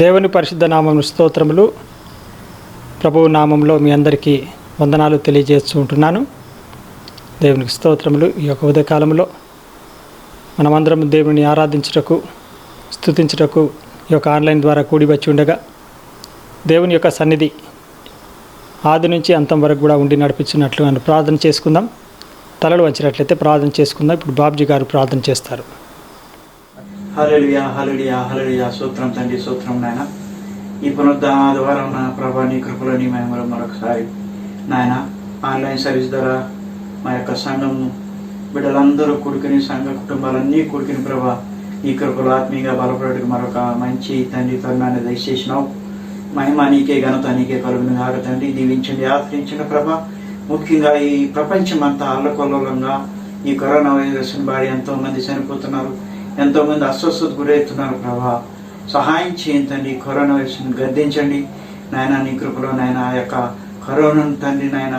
దేవుని పరిశుద్ధ నామం స్తోత్రములు. ప్రభువు నామంలో మీ అందరికీ వందనాలు తెలియజేస్తూ ఉంటున్నాను. దేవునికి స్తోత్రములు. ఈ యొక్క ఉదయకాలంలో మనమందరం దేవుని ఆరాధించుటకు, స్తుతించుటకు ఈ యొక్క ఆన్లైన్ ద్వారా కూడి వచ్చి ఉండగా దేవుని యొక్క సన్నిధి ఆది నుంచి అంతం వరకు కూడా ఉండి నడిపించినట్లు నన్ను ప్రార్థన చేసుకుందాం. తలలు వంచినట్లయితే ప్రార్థన చేసుకుందాం. ఇప్పుడు బాబ్జీ గారు ప్రార్థన చేస్తారు. హల్లెలూయా హల్లెలూయా హల్లెలూయా. స్తోత్రం తండ్రి, స్తోత్రం నాయన. ఈ పునరుద్ధాన ఆదివారం నా ప్రభా నీ కృపలో నీ మహిమలో మరొకసారి నాయన ఆన్లైన్ సర్వీస్ ద్వారా మా యొక్క సంఘం బిడ్డలందరూ కూడుకుని, సంఘ కుటుంబాలన్నీ కూడుకుని ప్రభా ఈ కృపలో ఆత్మీయంగా బలపడడానికి మరొక మంచి తండ్రి తరుణాన్ని దయచేసినావు. మహిమ నీకే, ఘనత నీకే కలుగును గాక తండ్రి. దీవించండి, ఆశ్రయించండి ప్రభా. ముఖ్యంగా ఈ ప్రపంచం అంతా అల్లకొల్లోలంగా ఈ కరోనా వైరస్ బారి ఎంతోమంది చనిపోతున్నారు, ఎంతోమంది అస్వస్థతకు గురవుతున్నారు ప్రభా. సహాయం చేయండి తండ్రి. కరోనా వైరస్ని గద్దించండి నాయన. నీ కృపలో నాయన ఆ యొక్క కరోనాను తండ్రి నాయన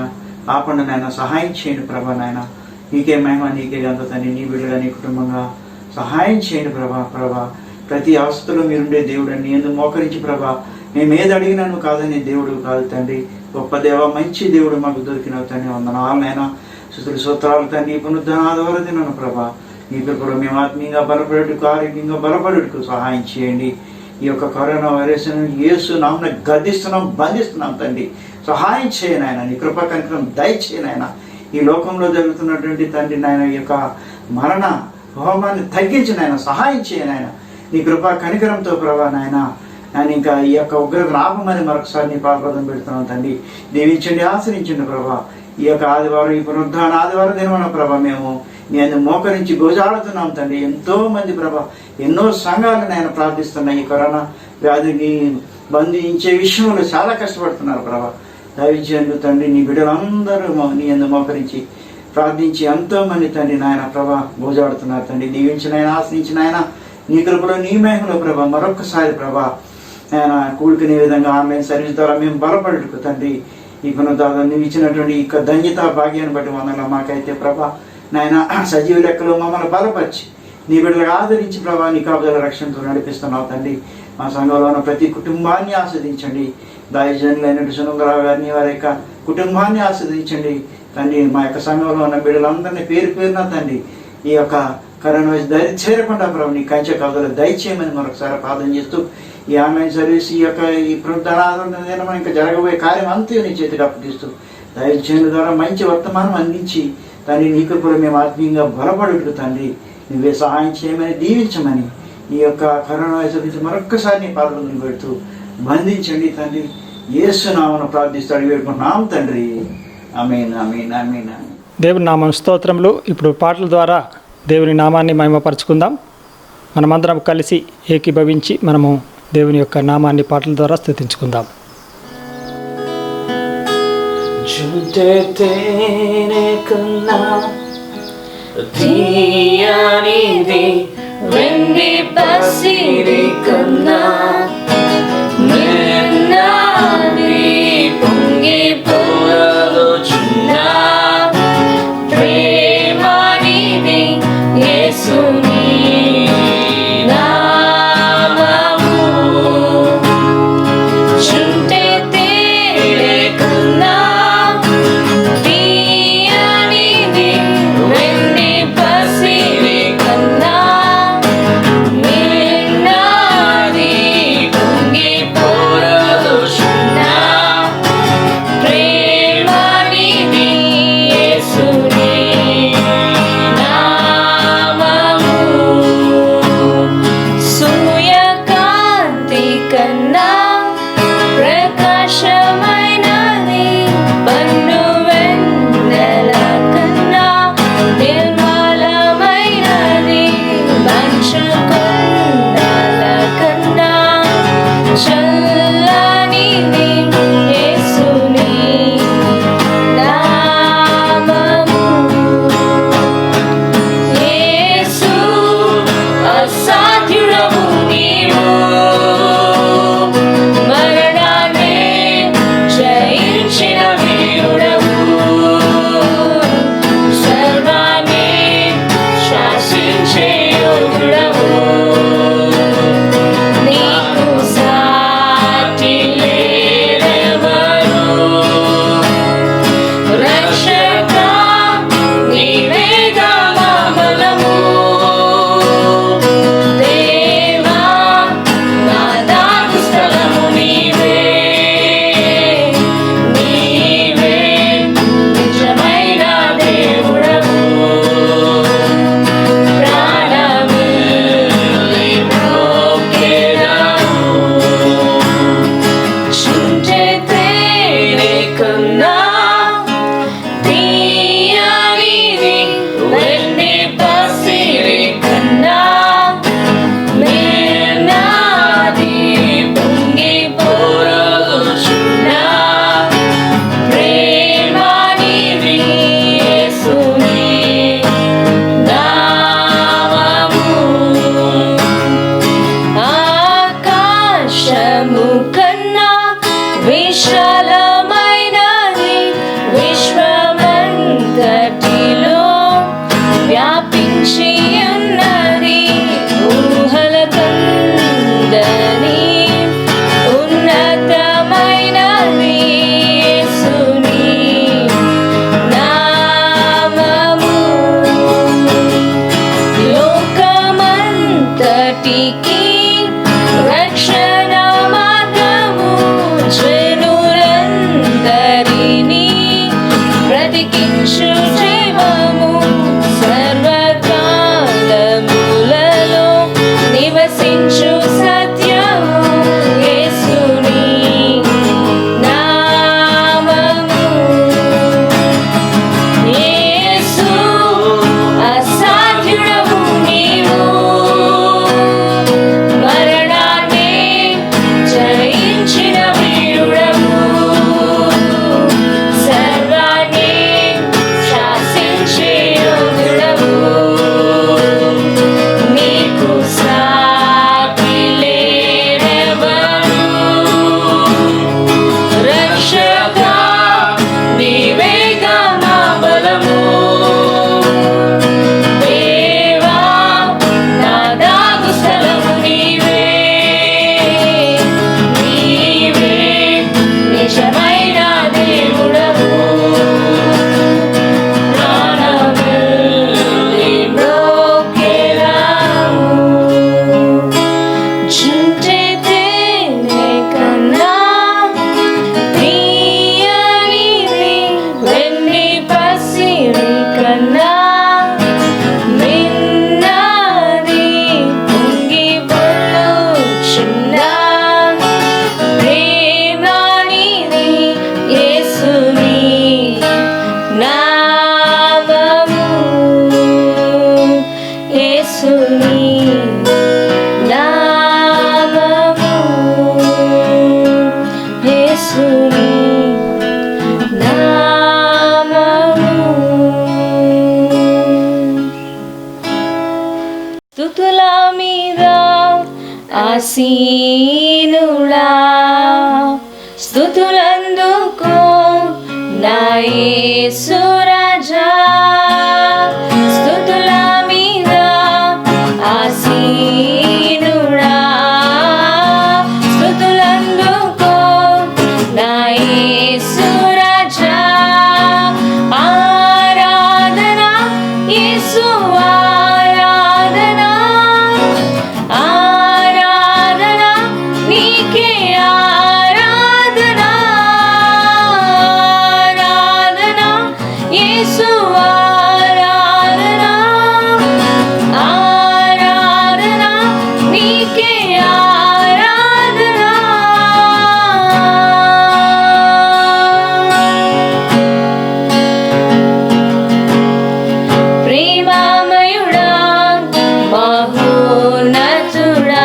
ఆపండి నాయన. సహాయం చేయండి ప్రభా నాయన. నీకే మహిమ నీకే గంత తండ్రి. నీ బిడ్డగా నీ కుటుంబంగా సహాయం చేయండి ప్రభా. ప్రతి అవస్థలో మీరుండే దేవుడు అని ఎందుకు మోకరించి ప్రభా. మేము ఏది అడిగినాను కాదని దేవుడు కాదు తండ్రి. గొప్ప దేవ, మంచి దేవుడు మాకు దొరికినావు తండ్రి. వందనాలనైనా స్తుతులు స్తోత్రాలు తండ్రి. పునరుద్ధానాల దినాను ప్రభా నీ కృపలో మేము ఆత్మీయంగా బలపడేట్టుకు, ఆరోగ్యంగా బలపడేట్టుకు సహాయం చేయండి. ఈ యొక్క కరోనా వైరస్ యేసు నామమున గద్దిస్తున్నాం, బంధిస్తున్నాం తండ్రి. సహాయం చేయను ఆయన. నీ కృపా కనికరం దయచేయను ఆయన. ఈ లోకంలో జరుగుతున్నటువంటి తండ్రి నాయన ఈ యొక్క మరణ హోమాన్ని తగ్గించిన ఆయన. సహాయం చేయను ఆయన. నీ కృపా కనికరంతో ప్రభా నాయన నేను ఇంకా ఈ యొక్క ఉగ్రతను ఆపమని మరొకసారి నీ పాదపదం పెడుతున్నాను తండ్రి. దీవించండి, ఆశ్రయించండి ప్రభా. ఈ యొక్క ఆదివారం, ఈ పునరుద్ధాన ఆదివారం దినమన ప్రభా మేము నేను మోకరించి గోజాడుతున్నాం తండ్రి. ఎంతో మంది ప్రభా, ఎన్నో సంఘాలను ఆయన ప్రార్థిస్తున్నాయి. ఈ కరోనా వ్యాధిని బంధించే విషయంలో చాలా కష్టపడుతున్నారు ప్రభా. దయచేయండి తండ్రి. నీ బిడ్డలందరూ నీ ఎందుకు మోకరించి ప్రార్థించి ఎంతో మంది తండ్రి నాయన ప్రభా గోజాడుతున్నారు తండ్రి. దీవించిన ఆయన, ఆశ్రయించిన ఆయన నీ కృపలో నీ మహిమలో ప్రభా మరొక్కసారి ప్రభా ఆయన కూడుకునే విధంగా ఆన్లైన్ సర్వీస్ ద్వారా మేము బలపడుకు తండ్రి. ఈ పునరుద్ధానం నువ్వు ఇచ్చినటువంటి ఈ ధన్యత భాగ్యాన్ని బట్టి వందనాలు. మాకైతే ప్రభా నాయన సజీవ లెక్కలో మమ్మల్ని బలపరిచి నీ బిడ్డలకు ఆదరించి ప్రభా నీ కాపుదల రక్షణతో నడిపిస్తున్నావు తండ్రి. మా సంఘంలో ఉన్న ప్రతి కుటుంబాన్ని ఆస్వాదించండి. దైవజనులైనటువంటి సునందరావు గారిని వారి యొక్క కుటుంబాన్ని ఆస్వాదించండి తండ్రి. మా యొక్క సంఘంలో ఉన్న బిడ్డలందరినీ పేరు పేరున తండ్రి ఈ యొక్క కరోనా వైరస్ దరి చేరకుండా ప్రభు నీ కంచె కాపుదల దయచేయమని మరొకసారి ప్రార్థన చేస్తూ ఈ ఆన్లైన్ సర్వీస్ ఈ యొక్క ఈ పునరుద్ధానం ఇంకా జరగబోయే కార్యం అంతా నీ చేతికి అప్పగిస్తూ దైవజనుల ద్వారా మంచి వర్తమానం అందించి తండ్రి నీ కృపలో మేము ఆత్మీయంగా బలపడుతూ తండ్రి నువ్వే సహాయం చేయమని, దీవించమని ఈ యొక్క కరోనా వైరస్ నుంచి మరొక్కసారి నీ పాదములను పెడుతూ బంధించండి తండ్రి. యేసు నామమున ప్రార్థిస్తాడు వేడుకుంటున్నాం తండ్రి. ఆమేన్ ఆమేన్ ఆమేన్ ఆమేన్. దేవుని నామం స్తోత్రములు. ఇప్పుడు పాటల ద్వారా దేవుని నామాన్ని మహిమపరచుకుందాం. మనమందరం కలిసి ఏకీభవించి మనము దేవుని యొక్క నామాన్ని పాటల ద్వారా స్తుతించుకుందాం. చుంటే తేనె కన్నా తీయనిది వెండి పసిడి కన్నా నిన్నది పొంగి పొరలుచున్నా ప్రేమనిది యేసుని నామము. చుంటే తేనె కన్నా తీయనిది వెండి పసిడి కన్నా నిన్నది మించి ఉన్నది ఊహల కందని ఉన్నతమైనది యేసుని నామము లోకమంతటికి రక్షణ మార్గము జనులందరినీ బ్రతికించు జీవము సర్వకాలములలో నివసించు సత్యము యేసుని నామము యేసు అసాధ్యుడవు నీవు మరణాన్ని జయించిన వీరుడవు సర్వాన్ని శాసించే యోధుడవు నీకు సాటి లేరెవరు రక్షక నీవేగా నా బలము దేవా నా దాగు స్థలము నీవే నీవే నిజమైన దేవుడవు ప్రాణమిల్లి మ్రోకెరావు చుంటే తేనె కన్నా తీయనిది వెన్ని పసిడి కన్నా మిన్నది పొంగి పొర్లుచున్న ప్రేమనిది యేసుని నామము యేసుని నామము యేసుని నామము స్తుతుల మీద ఆసీనుడా స్తుతులందుకో నా యేసు రాజా స్తుతుల మీద ఆసీనుడా స్తుతులందుకో నా యేసు రాజా ఆరాధన యేసు ఆరాధన ఆరాధన నీకే ఆరాధన ఆరాధన యేసు ఆరాధన ఆరాధన నీకే ఆరాధన ప్రేమామయుడా మహోన్నతుడా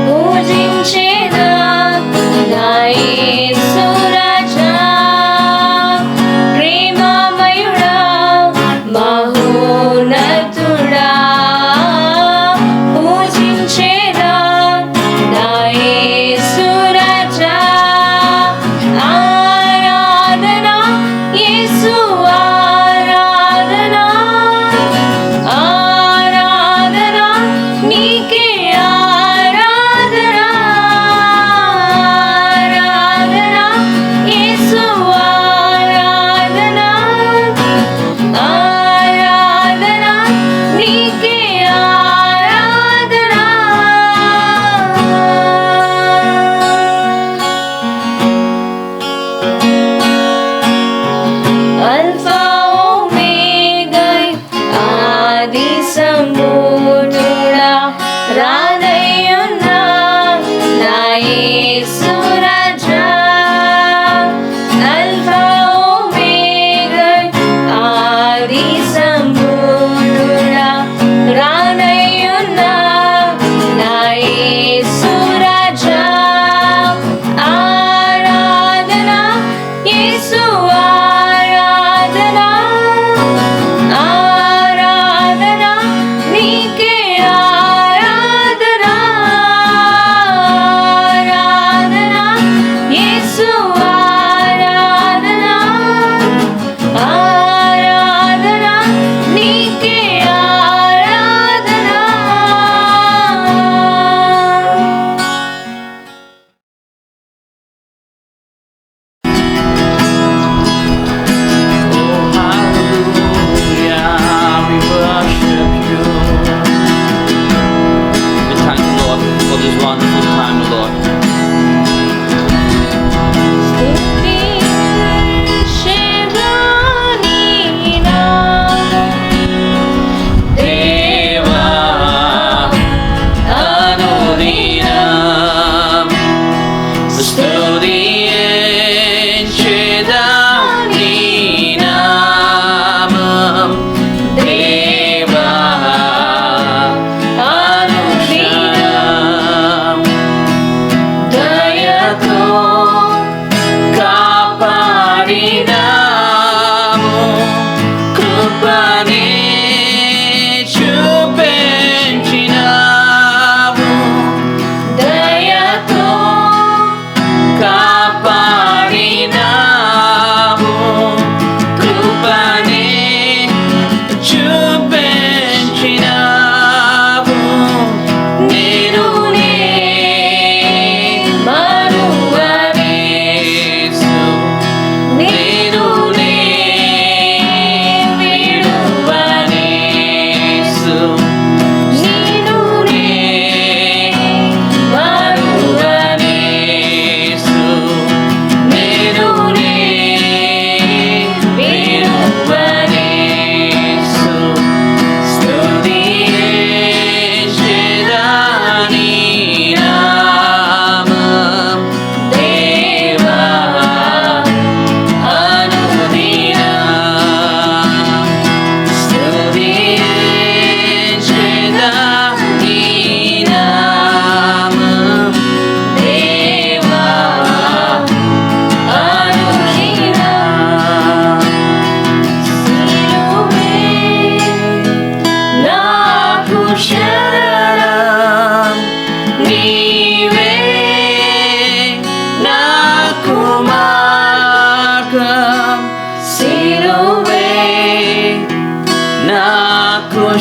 పూజించేదా నా యేసు రాజా ప్రేమామయుడా మహోన్నతుడా పూజించేదా నా యేసు రాజా ఆరాధన యేసు ఆరాధన ఆరాధన నీకే ఆరాధన ఆరాధన యేసు ఆరాధన ఆరాధన నీకే ఆరాధన అల్ఫా ఓమేగా ఆది సంబూఢుడా రానయ్యున్నా నా యేసు రాజా అల్ఫా ఓమేగా ఆది సంబూఢుడా రానయ్యున్నా నా యేసు రాజా ఆరాధన యేసు ఆరాధన ఆరాధన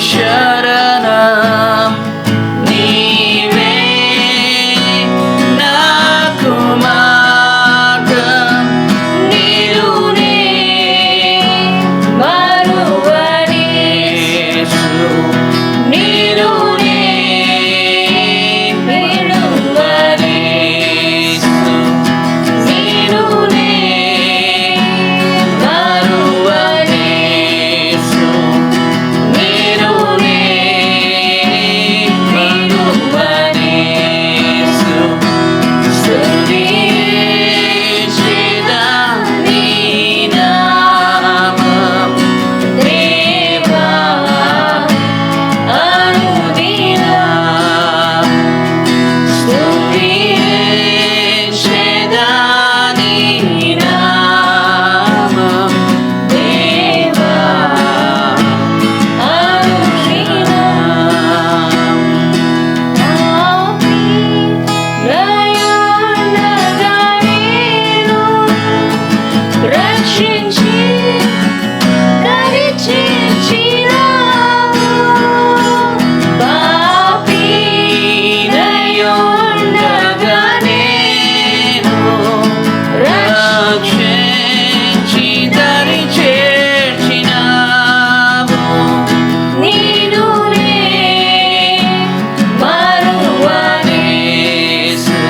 శరణం నీవే నాకు మార్గం నీరునే మరువని యేసు నీరునే విడువని యేసు నీరునే మరువని యేసు నీరునే విడువని యేసు స్తుతించెదా నీ నామం దేవా అనుదినం స్తుతించెదా నీ నామం దేవా రక్షించి దరిచేర్చినావు పాపినయుండగా నేను రక్షించి దరి చేర్చినావు నీనునే మరువని యేసు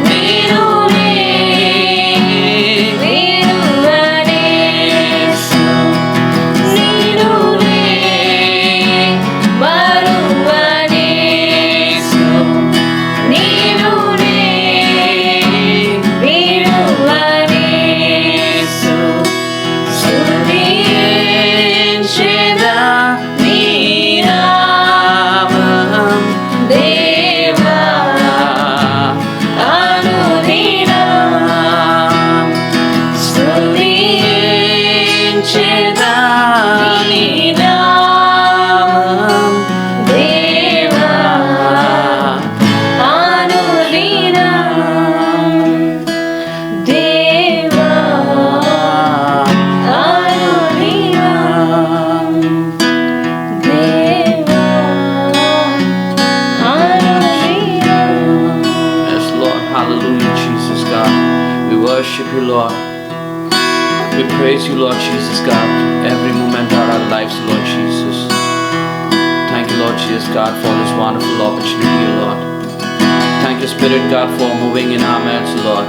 నీనునే విడువని నీనునే మరువని నీనునే విడువని స్తుతించెదా నీ నామం దేవా అనుదినం స్తుతించెదా నీ నామం దేవా అనుదినం దేవా అనుదినం దేవా అనుదినం Yes, Lord. Hallelujah, Jesus, God. We worship you, Lord. We praise you, Lord Jesus, God. Every moment of our lives, Lord Jesus. Thank you, Lord Jesus, God, for this wonderful opportunity, Lord. Thank you, Spirit, God, for moving in our midst, Lord.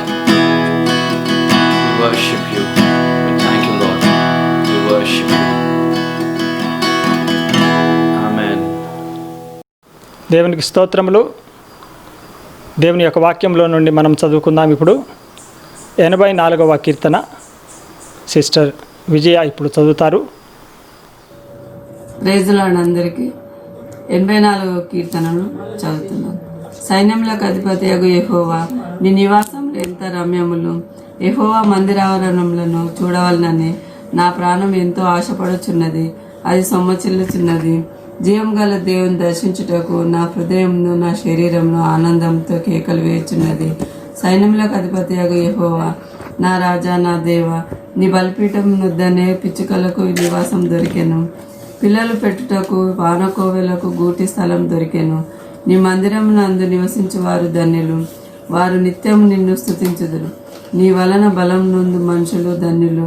We worship you. We thank you, Lord. We worship you. Amen. దేవునికి స్తోత్రములు. దేవుని యొక్క వాక్యంలో నుండి మనం చదువుకుందాం. ఇప్పుడు 84వ కీర్తన sister విజయ ఇప్పుడు చదువుతారు. ప్రైజులాడ్ అందరికీ 84వ కీర్తనను చదువుతున్నాను. సైన్యములకు అధిపతియగు యెహోవా నీ నివాసములు ఎంత రమ్యములు. యెహోవా మందిరావరణములను చూడవలనని నా ప్రాణం ఎంతో ఆశపడుచున్నది. అది సొమ్మచిల్లుచున్నది. జీవం గల దేవుని దర్శించుటకు నా హృదయంను నా శరీరంను ఆనందంతో కేకలు వేయుచున్నది. సైన్యములకు అధిపతియగు యెహోవా నా రాజా నా దేవ నీ బలిపీఠం నొద్దనే పిచ్చుకలకు నివాసం దొరికెను. పిల్లలు పెట్టుటకు వానకోవెలకు గూటి స్థలం దొరికెను. నీ మందిరం నందు నివసించు వారు ధన్యులు. వారు నిత్యం నిన్ను స్తుతించుదురు. నీ వలన బలం నొందు మనుషులు ధన్యులు.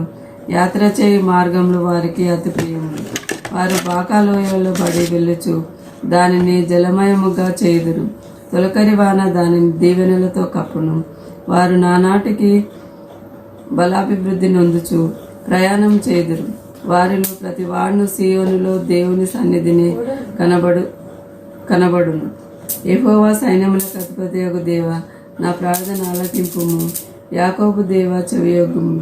యాత్ర చేయి మార్గంలో వారికి అతి ప్రియములు. వారు బాకాలోయలో పడి వెళ్ళుచు దానిని జలమయముగా చేయుదురు. తొలకరి వాన దానిని దీవెనలతో కప్పును. వారు నానాటికి బలాభివృద్ధి నొందుచు ప్రయాణం చేయుదురు. వారిలో ప్రతి వాడును సీయోనులో దేవుని సన్నిధిని కనబడును. యెహోవా సైన్యములకు అధిపతియగు దేవ నా ప్రార్థన ఆలకింపుము. యాకోబు దేవ చెవియొగ్గుము.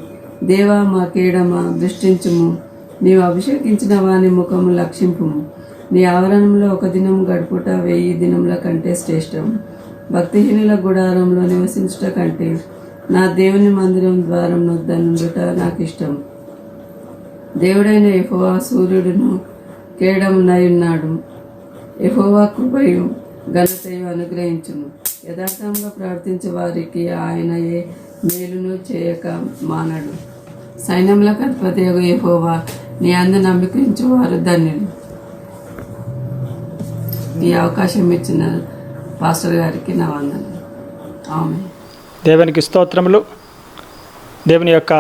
దేవా మా కీడమా దృష్టించుము. నీవు అభిషేకించిన వాని ముఖము లక్షింపుము. నీ ఆవరణంలో ఒక దినం గడుపుట 1000 దినముల కంటే శ్రేష్టం. భక్తిహీనుల గుడారంలో నివసించుట కంటే నా దేవుని మందిరం ద్వారం నొద్ద నుండుట నాకు ఇష్టం. దేవుడైన యెహోవా సూర్యుడును కేడమునై ఉన్నాడు. యెహోవా కృపయు ఘనతయు అనుగ్రహించును. యథార్థంగా ప్రవర్తించే వారికి ఆయన ఏ మేలును చేయక మానడు. సైన్యములకు అధిపతియగు యెహోవా నీ అందు నమ్మకించు వారు ధన్యులు. ఈ అవకాశం ఇచ్చిన పాస్టర్ గారికి నా వందనాలు. ఆమె దేవునికి స్తోత్రములు. దేవుని యొక్క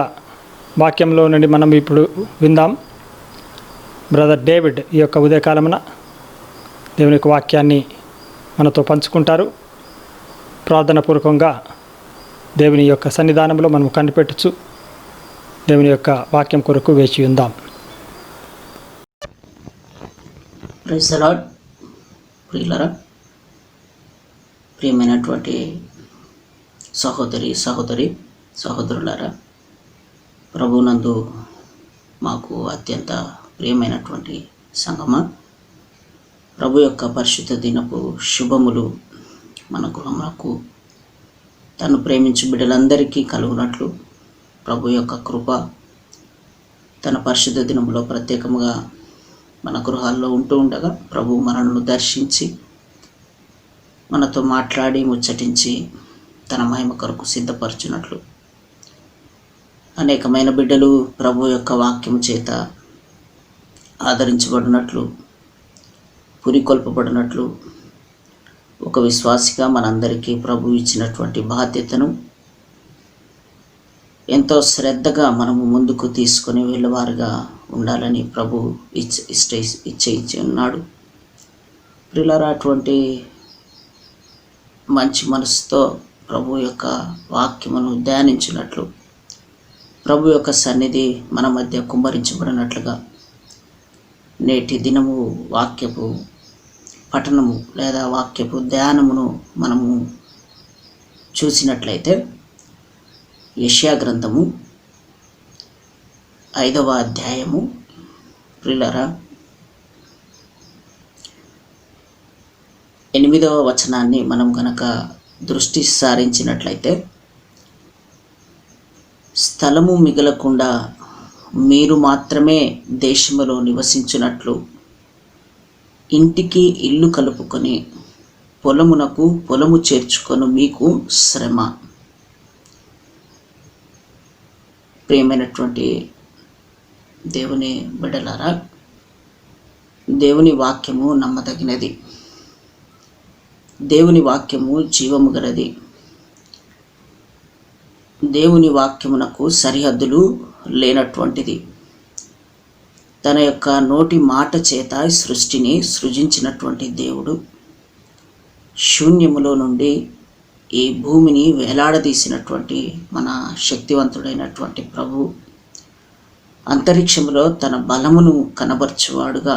వాక్యంలో నుండి మనం ఇప్పుడు విందాం. బ్రదర్ డేవిడ్ ఈ యొక్క ఉదయకాలమున దేవుని యొక్క వాక్యాన్ని మనతో పంచుకుంటారు. ప్రార్థనాపూర్వకంగా దేవుని యొక్క సన్నిధానంలో మనం కనిపెట్టచ్చు దేవుని యొక్క వాక్యం కొరకు వేచి ఉందాం. Praise the Lord. ప్రియులరా, ప్రియమైనటువంటి సహోదరులారా, ప్రభునందు మాకు అత్యంత ప్రియమైనటువంటి సంగమ, ప్రభు యొక్క పరిశుద్ధ దినపు శుభములు మన గృహములకు తను ప్రేమించు బిడ్డలందరికీ కలుగునట్లు ప్రభు యొక్క కృప తన పరిశుద్ధ దినములో ప్రత్యేకముగా మన గృహాల్లో ఉంటూ ఉండగా ప్రభు మనల్ని దర్శించి మనతో మాట్లాడి ముచ్చటించి తన మహిమ కొరకు సిద్ధపరచునట్లు అనేకమైన బిడ్డలు ప్రభు యొక్క వాక్యము చేత ఆదరించబడినట్లు, పురికొల్పబడినట్లు ఒక విశ్వాసిగా మనందరికీ ప్రభు ఇచ్చినటువంటి బాధ్యతను ఎంతో శ్రద్ధగా మనము ముందుకు తీసుకొని వెళ్ళేవారుగా ఉండాలని ప్రభు ఇచ్చి ఉన్నాడు. ప్రియులారా, అటువంటి మంచి మనసుతో ప్రభు యొక్క వాక్యమును ధ్యానించినట్లు, ప్రభు యొక్క సన్నిధి మన మధ్య కుమ్మరించబడినట్లుగా నేటి దినము వాక్యపు పఠనము లేదా వాక్యపు ధ్యానమును మనము చూసినట్లయితే యెషయా గ్రంథము 5వ అధ్యాయము ప్రియులారా 8వ వచనాన్ని మనం గనక దృష్టి సారించినట్లయితే, స్థలము మిగలకుండా మీరు మాత్రమే దేశములో నివసించినట్లు ఇంటికి ఇల్లు కలుపుకొని పొలమునకు పొలము చేర్చుకొని మీకు శ్రమ. ప్రియమైనటువంటి దేవుని బిడ్డలారా, దేవుని వాక్యము నమ్మదగినది, దేవుని వాక్యము జీవము గలది, దేవుని వాక్యమునకు సరిహద్దులు లేనటువంటిది. తన యొక్క నోటి మాట చేత సృష్టిని సృజించినటువంటి దేవుడు శూన్యములో నుండి ఈ భూమిని వేలాడదీసినటువంటి మన శక్తివంతుడైనటువంటి ప్రభు అంతరిక్షములో తన బలమును కనబర్చువాడుగా,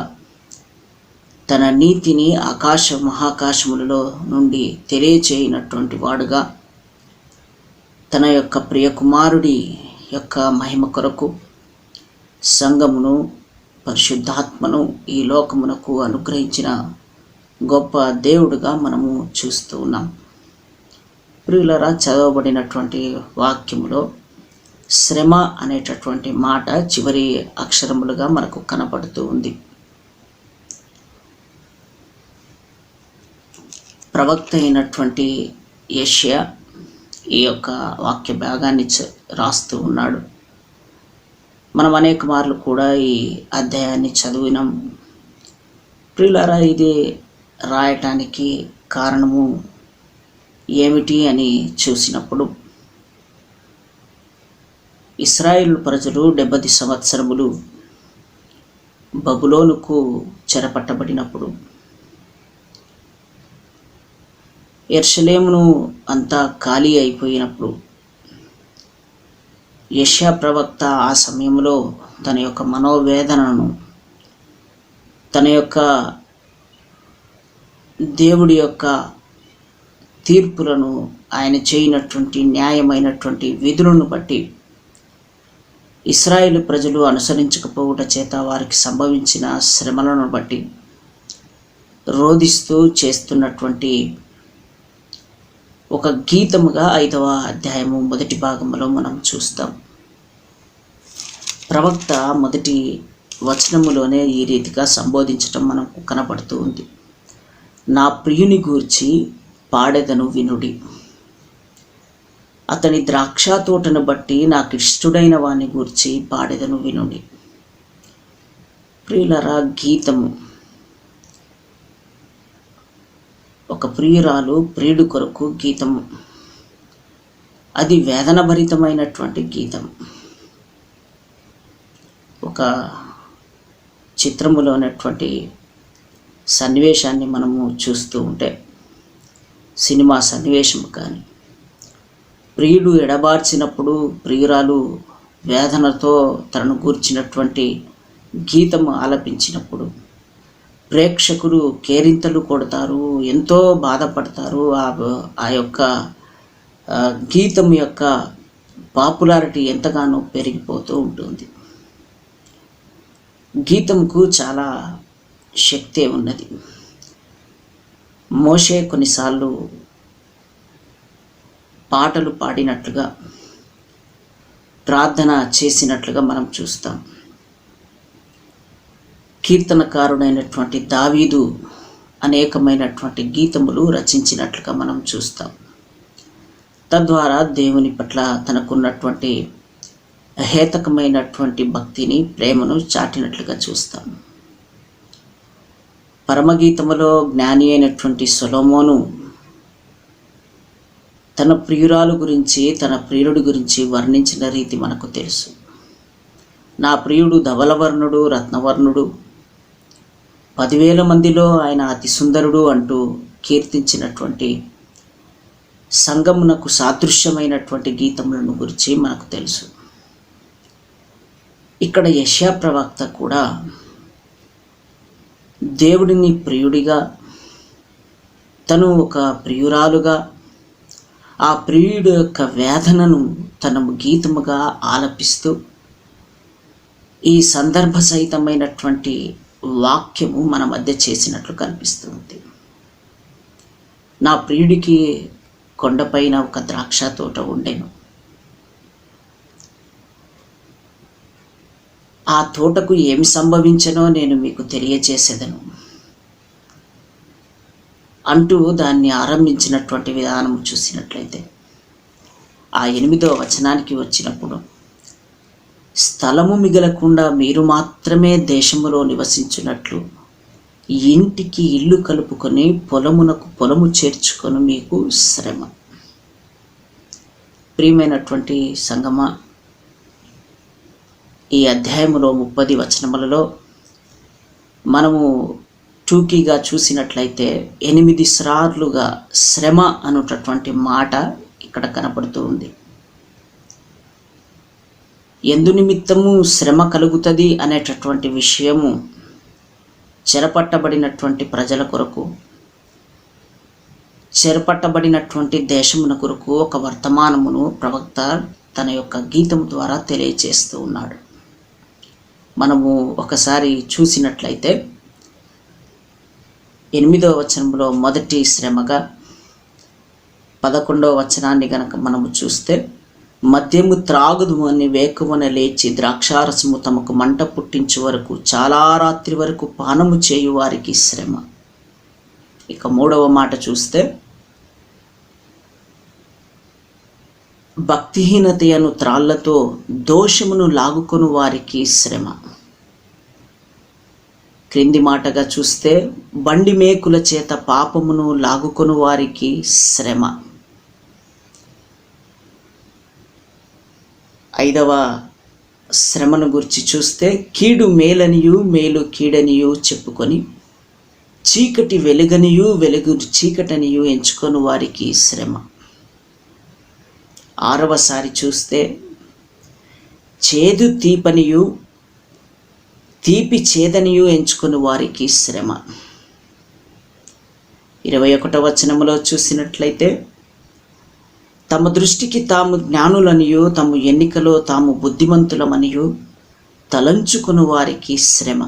తన నీతిని మహాకాశములలో నుండి తెలియచేయనటువంటి వాడుగా, తన యొక్క ప్రియకుమారుడి యొక్క మహిమ కొరకు సంఘమును పరిశుద్ధాత్మను ఈ లోకమునకు అనుగ్రహించిన గొప్ప దేవుడుగా మనము చూస్తూ ఉన్నాం. ప్రియులరా, చదవబడినటువంటి వాక్యములో శ్రమ అనేటటువంటి మాట చివరి అక్షరములుగా మనకు కనపడుతూ ఉంది. ప్రవక్త అయినటువంటి యెషయా ఈ యొక్క వాక్య భాగాన్ని రాస్తూ ఉన్నాడు. మనం అనేక మార్లు కూడా ఈ అధ్యాయాన్ని చదివినాం. ప్రియులారా, ఇది రాయటానికి కారణము ఏమిటి అని చూసినప్పుడు, ఇశ్రాయేలు ప్రజలు 70 సంవత్సరములు బబులోనుకు చెరపట్టబడినప్పుడు, యెరూషలేమును అంతా ఖాళీ అయిపోయినప్పుడు, యెషయా ప్రవక్త ఆ సమయంలో తన యొక్క మనోవేదనను, తన యొక్క దేవుడి యొక్క తీర్పులను, ఆయన చేయనటువంటి న్యాయమైనటువంటి విధులను బట్టి ఇశ్రాయేలు ప్రజలు అనుసరించకపోవట చేత వారికి సంభవించిన శ్రమలను బట్టి రోధిస్తూ చేస్తున్నటువంటి ఒక గీతముగా 5వ అధ్యాయము మొదటి భాగంలో మనం చూస్తాం. ప్రవక్త మొదటి వచనములోనే ఈ రీతిగా సంబోధించటం మనకు కనపడుతూ ఉంది. నా ప్రియుని గూర్చి పాడెదను వినుడి, అతని ద్రాక్ష తోటను బట్టి నాకు ఇష్టడైన వాని గూర్చి పాడెదను వినుడి. ప్రియులరా, గీతము ఒక ప్రియురాలు ప్రియుడు కొరకు గీతం, అది వేదనభరితమైనటువంటి గీతం. ఒక చిత్రములోనటువంటి సన్నివేశాన్ని మనము చూస్తూ ఉంటే, సినిమా సన్నివేశం కానీ, ప్రియుడు ఎడబార్చినప్పుడు ప్రియురాలు వేదనతో తనను గూర్చినటువంటి గీతము ఆలపించినప్పుడు ప్రేక్షకులు కేరింతలు కొడతారు, ఎంతో బాధపడతారు. ఆ యొక్క గీతం యొక్క పాపులారిటీ ఎంతగానో పెరిగిపోతూ ఉంటుంది. గీతంకు చాలా శక్తి ఉన్నది. మోషే కొన్నిసార్లు పాటలు పాడినట్లుగా, ప్రార్థన చేసినట్లుగా మనం చూస్తాం. కీర్తనకారుడైనటువంటి దావీదు అనేకమైనటువంటి గీతములు రచించినట్లుగా మనం చూస్తాం. తద్వారా దేవుని పట్ల తనకున్నటువంటి అహేతకమైనటువంటి భక్తిని, ప్రేమను చాటినట్లుగా చూస్తాం. పరమగీతములో జ్ఞాని అయినటువంటి సొలొమోను తన ప్రియురాలు గురించి, తన ప్రియుడి గురించి వర్ణించిన రీతి మనకు తెలుసు. నా ప్రియుడు ధవలవర్ణుడు, రత్నవర్ణుడు, 10,000 మందిలో ఆయన అతి సుందరుడు అంటూ కీర్తించినటువంటి సంగమునకు సాదృశ్యమైనటువంటి గీతములను గురించి మనకు తెలుసు. ఇక్కడ యెషయా ప్రవక్త కూడా దేవుడిని ప్రియుడిగా, తను ఒక ప్రియురాలుగా, ఆ ప్రియుడు యొక్క వేదనను తన గీతముగా ఆలపిస్తూ ఈ సందర్భ సహితమైనటువంటి వాక్యము మన మధ్య చేసినట్లు కనిపిస్తుంది. నా ప్రియుడికి కొండపైన ఒక ద్రాక్ష తోట ఉండెను. ఆ తోటకు ఏమి సంభవించనో నేను మీకు తెలియచేసేదను అంటూ దాన్ని ఆరంభించినటువంటి విధానం చూసినట్లయితే, ఆ 8వ వచనానికి వచ్చినప్పుడు, స్థలము మిగలకుండా మీరు మాత్రమే దేశములో నివసించున్నట్లు ఇంటికి ఇల్లు కలుపుకొని పొలమునకు పొలము చేర్చుకొని మీకు శ్రమ. ప్రియమైనటువంటి సంగమా, ఈ అధ్యాయములో 30 వచనములలో మనము టూకీగా చూసినట్లయితే 8 సార్లుగా శ్రమ అనేటటువంటి మాట ఇక్కడ కనపడుతూ ఉంది. ఎందు నిమిత్తము శ్రమ కలుగుతుంది అనేటటువంటి విషయము చెరపట్టబడినటువంటి ప్రజల కొరకు, చెరపట్టబడినటువంటి దేశమున కొరకు ఒక వర్తమానమును ప్రవక్త తన యొక్క గీతం ద్వారా తెలియజేస్తూ ఉన్నాడు. మనము ఒకసారి చూసినట్లయితే 8వ వచనంలో మొదటి శ్రమగా, 11వ వచనాన్ని గనక మనము చూస్తే, మద్యము త్రాగుదు అని వేకువన లేచి ద్రాక్షారసము తమకు మంట పుట్టించు వరకు చాలా రాత్రి వరకు పానము చేయు వారికి శ్రమ. ఇక 3వ మాట చూస్తే, భక్తిహీనతయను త్రాళ్లతో దోషమును లాగుకొను వారికి శ్రమ. క్రింది మాటగా చూస్తే, బండి మేకుల చేత పాపమును లాగుకొను వారికి శ్రమ. 5వ శ్రమను గురించి చూస్తే, కీడు మేలనియు మేలు కీడనియు చెప్పుకొని చీకటి వెలుగనియు వెలుగు చీకటనియు ఎంచుకొని వారికి శ్రమ. 6వసారి చూస్తే, చేదు తీపనియు తీపి చేదనియు ఎంచుకొని వారికి శ్రమ. 21వ వచనములో చూసినట్లయితే, తమ దృష్టికి తాము జ్ఞానులనియు తమ ఎన్నికలో తాము బుద్ధిమంతులమనియు తలంచుకుని వారికి శ్రమ.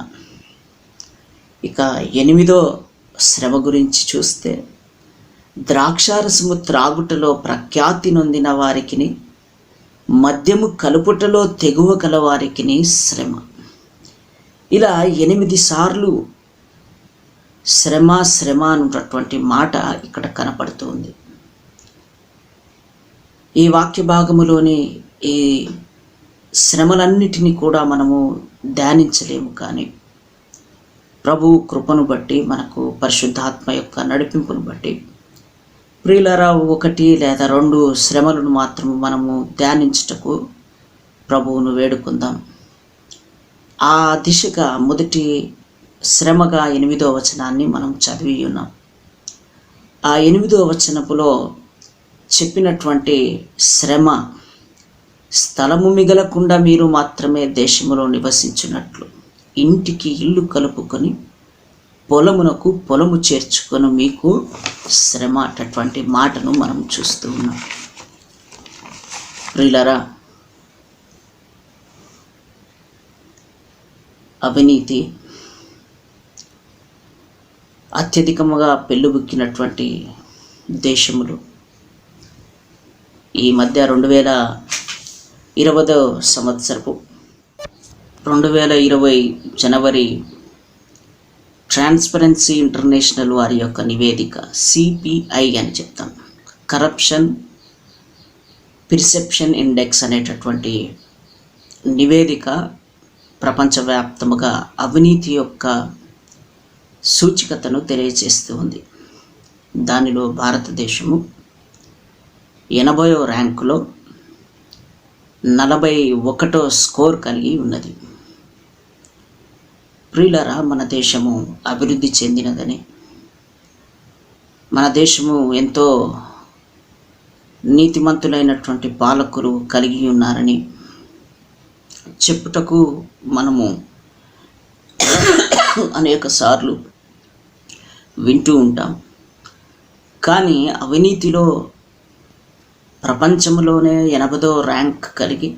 ఇక 8వ శ్రమ గురించి చూస్తే, ద్రాక్షారసము త్రాగుటలో ప్రఖ్యాతి నొందిన వారికిని మద్యము కలుపుటలో తెగువ గల వారికిని శ్రమ. ఇలా 8 సార్లు శ్రమ శ్రమ అన్నటువంటి మాట ఇక్కడ కనపడుతుంది. ఈ వాక్య భాగములోని ఈ శ్రమలన్నిటినీ కూడా మనము ధ్యానించలేము, కానీ ప్రభు కృపను బట్టి, మనకు పరిశుద్ధాత్మ యొక్క నడిపింపును బట్టి ప్రియులారా 1 లేదా 2 శ్రమలను మాత్రము మనము ధ్యానించుటకు ప్రభువును వేడుకుందాం. ఆ దిశగా మొదటి శ్రమగా 8వ వచనాన్ని మనం చదివి ఉన్నాం. ఆ 8వ వచనపులో చెప్పినటువంటి శ్రమ, స్థలము మిగలకుండా మీరు మాత్రమే దేశములో నివసించున్నట్లు ఇంటికి ఇల్లు కలుపుకొని పొలమునకు పొలము చేర్చుకొని మీకు శ్రమ అటువంటి మాటను మనం చూస్తూ ఉన్నాం. ప్రియులారా, అవినీతి అత్యధికముగా పెళ్ళుబుక్కినటువంటి దేశములు ఈ మధ్య 2020 సంవత్సరపు 2020 జనవరి ట్రాన్స్పరెన్సీ ఇంటర్నేషనల్ వారి యొక్క నివేదిక CPI అని చెప్తాం, కరప్షన్ పర్సెప్షన్ ఇండెక్స్ అనేటటువంటి నివేదిక ప్రపంచవ్యాప్తముగా అవినీతి యొక్క సూచికతను తెలియజేస్తూ ఉంది. దానిలో భారతదేశము 80వ ర్యాంకులో 41వ స్కోర్ కలిగి ఉన్నది. ప్రియులారా, మన దేశము అభివృద్ధి చెందినదని, మన దేశము ఎంతో నీతిమంతులైనటువంటి పాలకులు కలిగి ఉన్నారని చెప్పుటకు మనము అనేక సార్లు వింటూ ఉంటాం. కానీ అవినీతిలో ప్రపంచంలోనే 80వ ర్యాంక్ కలిగి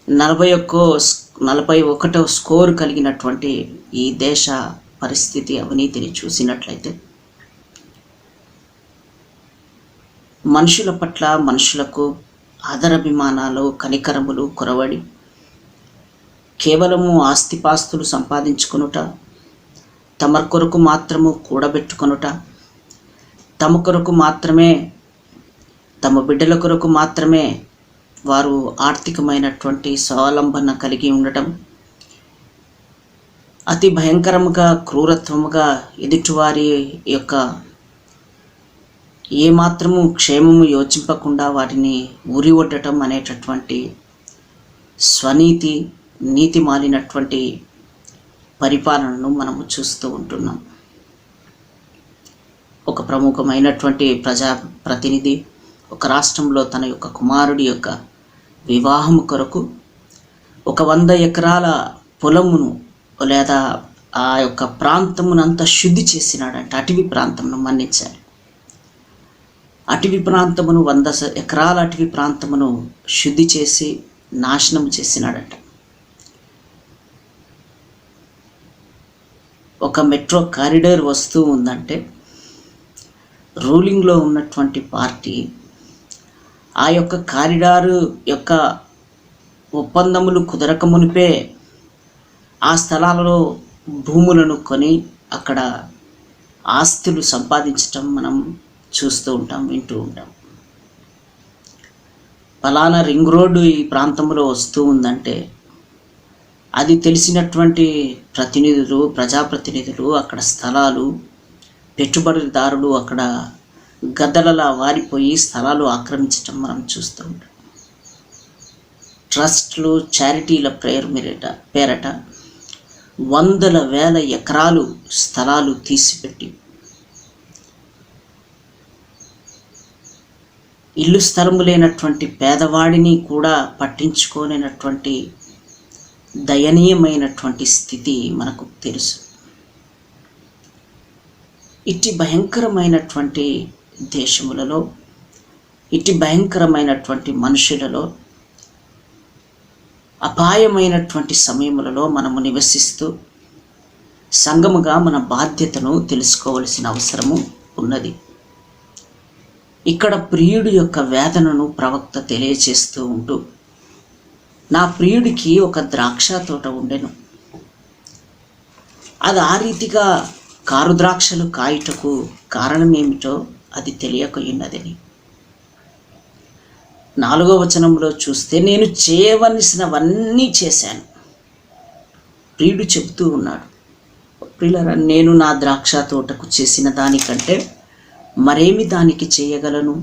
41వ స్కోర్ కలిగినటువంటి ఈ దేశ పరిస్థితి అవినీతిని చూసినట్లయితే మనుషుల పట్ల మనుషులకు ఆదరాభిమానాలు, కనికరములు కొరవడి కేవలము ఆస్తిపాస్తులు సంపాదించుకొనుట, తమ కొరకు మాత్రము కూడబెట్టుకొనుట, తమ కొరకు మాత్రమే, తమ బిడ్డల కొరకు మాత్రమే వారు ఆర్థికమైనటువంటి స్వావలంబన కలిగి ఉండటం, అతి భయంకరముగా క్రూరత్వముగా ఎదుటివారి యొక్క ఏమాత్రము క్షేమము యోచింపకుండా వాటిని ఊరి ఒడ్డటం అనేటటువంటి స్వనీతి, నీతి మాలినటువంటి పరిపాలనను మనము చూస్తూ ఉంటున్నాం. ఒక ప్రముఖమైనటువంటి ప్రజాప్రతినిధి ఒక రాష్ట్రంలో తన యొక్క కుమారుడి యొక్క వివాహము కొరకు 100 ఎకరాల పొలమును లేదా ఆ యొక్క ప్రాంతమునంతా శుద్ధి చేసినాడంట. అటవీ ప్రాంతమును మన్నించాలి. అటవీ ప్రాంతమును 100 ఎకరాల అటవీ ప్రాంతమును శుద్ధి చేసి నాశనం చేసినాడంట. ఒక మెట్రో కారిడార్ వస్తూ ఉందంటే రూలింగ్లో ఉన్నటువంటి పార్టీ ఆ యొక్క కారిడారు యొక్క ఒప్పందములు కుదరక మునిపే ఆ స్థలాలలో భూములను కొని అక్కడ ఆస్తులు సంపాదించటం మనం చూస్తూ ఉంటాం, వింటూ ఉంటాం. ఫలానా రింగ్ రోడ్డు ఈ ప్రాంతంలో వస్తూ ఉందంటే అది తెలిసినటువంటి ప్రతినిధులు, ప్రజాప్రతినిధులు, అక్కడ స్థలాలు, పెట్టుబడిదారులు అక్కడ గద్దలలా వారిపోయి స్థలాలు ఆక్రమించటం మనం చూస్తూ ఉంటాం. ట్రస్ట్లు, చారిటీల పేరట 100,000 ఎకరాలు స్థలాలు తీసిపెట్టి ఇల్లు స్థలము లేనటువంటి పేదవాడిని కూడా పట్టించుకోలేనటువంటి దయనీయమైనటువంటి స్థితి మనకు తెలుసు. ఇట్టి భయంకరమైనటువంటి దేశములలో, ఇట్టి భయంకరమైనటువంటి మనుషులలో, అపాయమైనటువంటి సమయములలో మనము నివసిస్తూ సంఘముగా మన బాధ్యతను తెలుసుకోవలసిన అవసరము ఉన్నది. ఇక్కడ ప్రియుడి యొక్క వేదనను ప్రవక్త తెలియచేస్తూ ఉంటూ, నా ప్రియుడికి ఒక ద్రాక్ష తోట ఉండెను, అది ఆ రీతిగా కారు ద్రాక్షలు కాయుటకు కారణమేమిటో అది తెలియకయున్నదని. 4వ వచనంలో చూస్తే, నేను చేయవలసినవన్నీ చేశాను. ప్రియుడు చెబుతూ ఉన్నాడు, ప్రియులారా, నేను నా ద్రాక్ష తోటకు చేసిన దానికంటే మరేమి దానికి చేయగలను?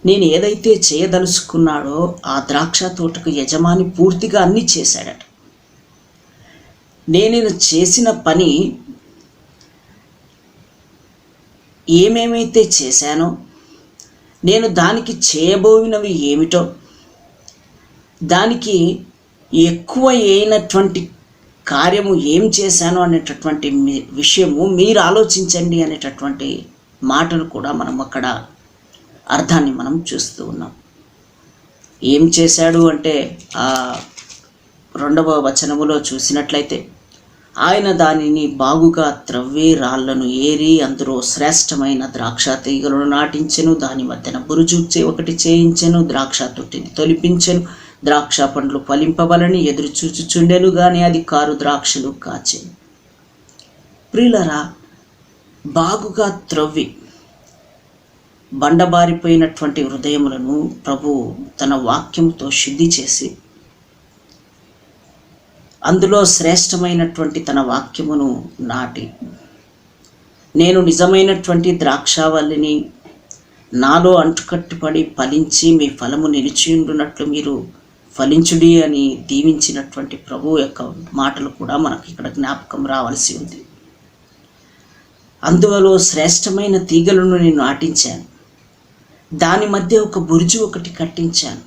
నేను ఏదైతే చేయదలుచుకున్నాడో ఆ ద్రాక్ష తోటకు యజమాని పూర్తిగా అన్నీ చేశాడట. నేను చేసిన పని ఏమేమైతే చేశానో, నేను దానికి చేయబోయినవి ఏమిటో, దానికి ఎక్కువ అయినటువంటి కార్యము ఏం చేశాను అనేటటువంటి విషయము మీరు ఆలోచించండి అనేటటువంటి మాటను కూడా మనం అక్కడ అర్థాన్ని మనం చూస్తూ ఉన్నాం. ఏం చేశాడు అంటే ఆ 2వ వచనములో చూసినట్లయితే, ఆయన దానిని బాగుగా త్రవ్వి రాళ్లను ఏరి అందులో శ్రేష్టమైన ద్రాక్ష తీగలను నాటించెను, దాని మధ్యన బురుజు ఒకటి చేయించెను, ద్రాక్ష తొట్టిని తొలిపించెను, ద్రాక్ష పండ్లు ఫలింపవలని ఎదురు చూచుచుండెను, కానీ అది కారు ద్రాక్షలు కాచెను. ప్రియులరా, బాగుగా త్రవ్వి బండబారిపోయినటువంటి హృదయములను ప్రభు తన వాక్యంతో శుద్ధి చేసి అందులో శ్రేష్టమైనటువంటి తన వాక్యమును నాటి, నేను నిజమైనటువంటి ద్రాక్షావల్లిని, నాలో అంటుకట్టుపడి ఫలించి మీ ఫలము నిలిచియుండునట్లు మీరు ఫలించుడి అని దీవించినటువంటి ప్రభు యొక్క మాటలు కూడా మనకి ఇక్కడ జ్ఞాపకం రావాల్సి ఉంది. అందువలో శ్రేష్టమైన తీగలను నేను నాటించాను, దాని మధ్య ఒక బురుజు ఒకటి కట్టించాను,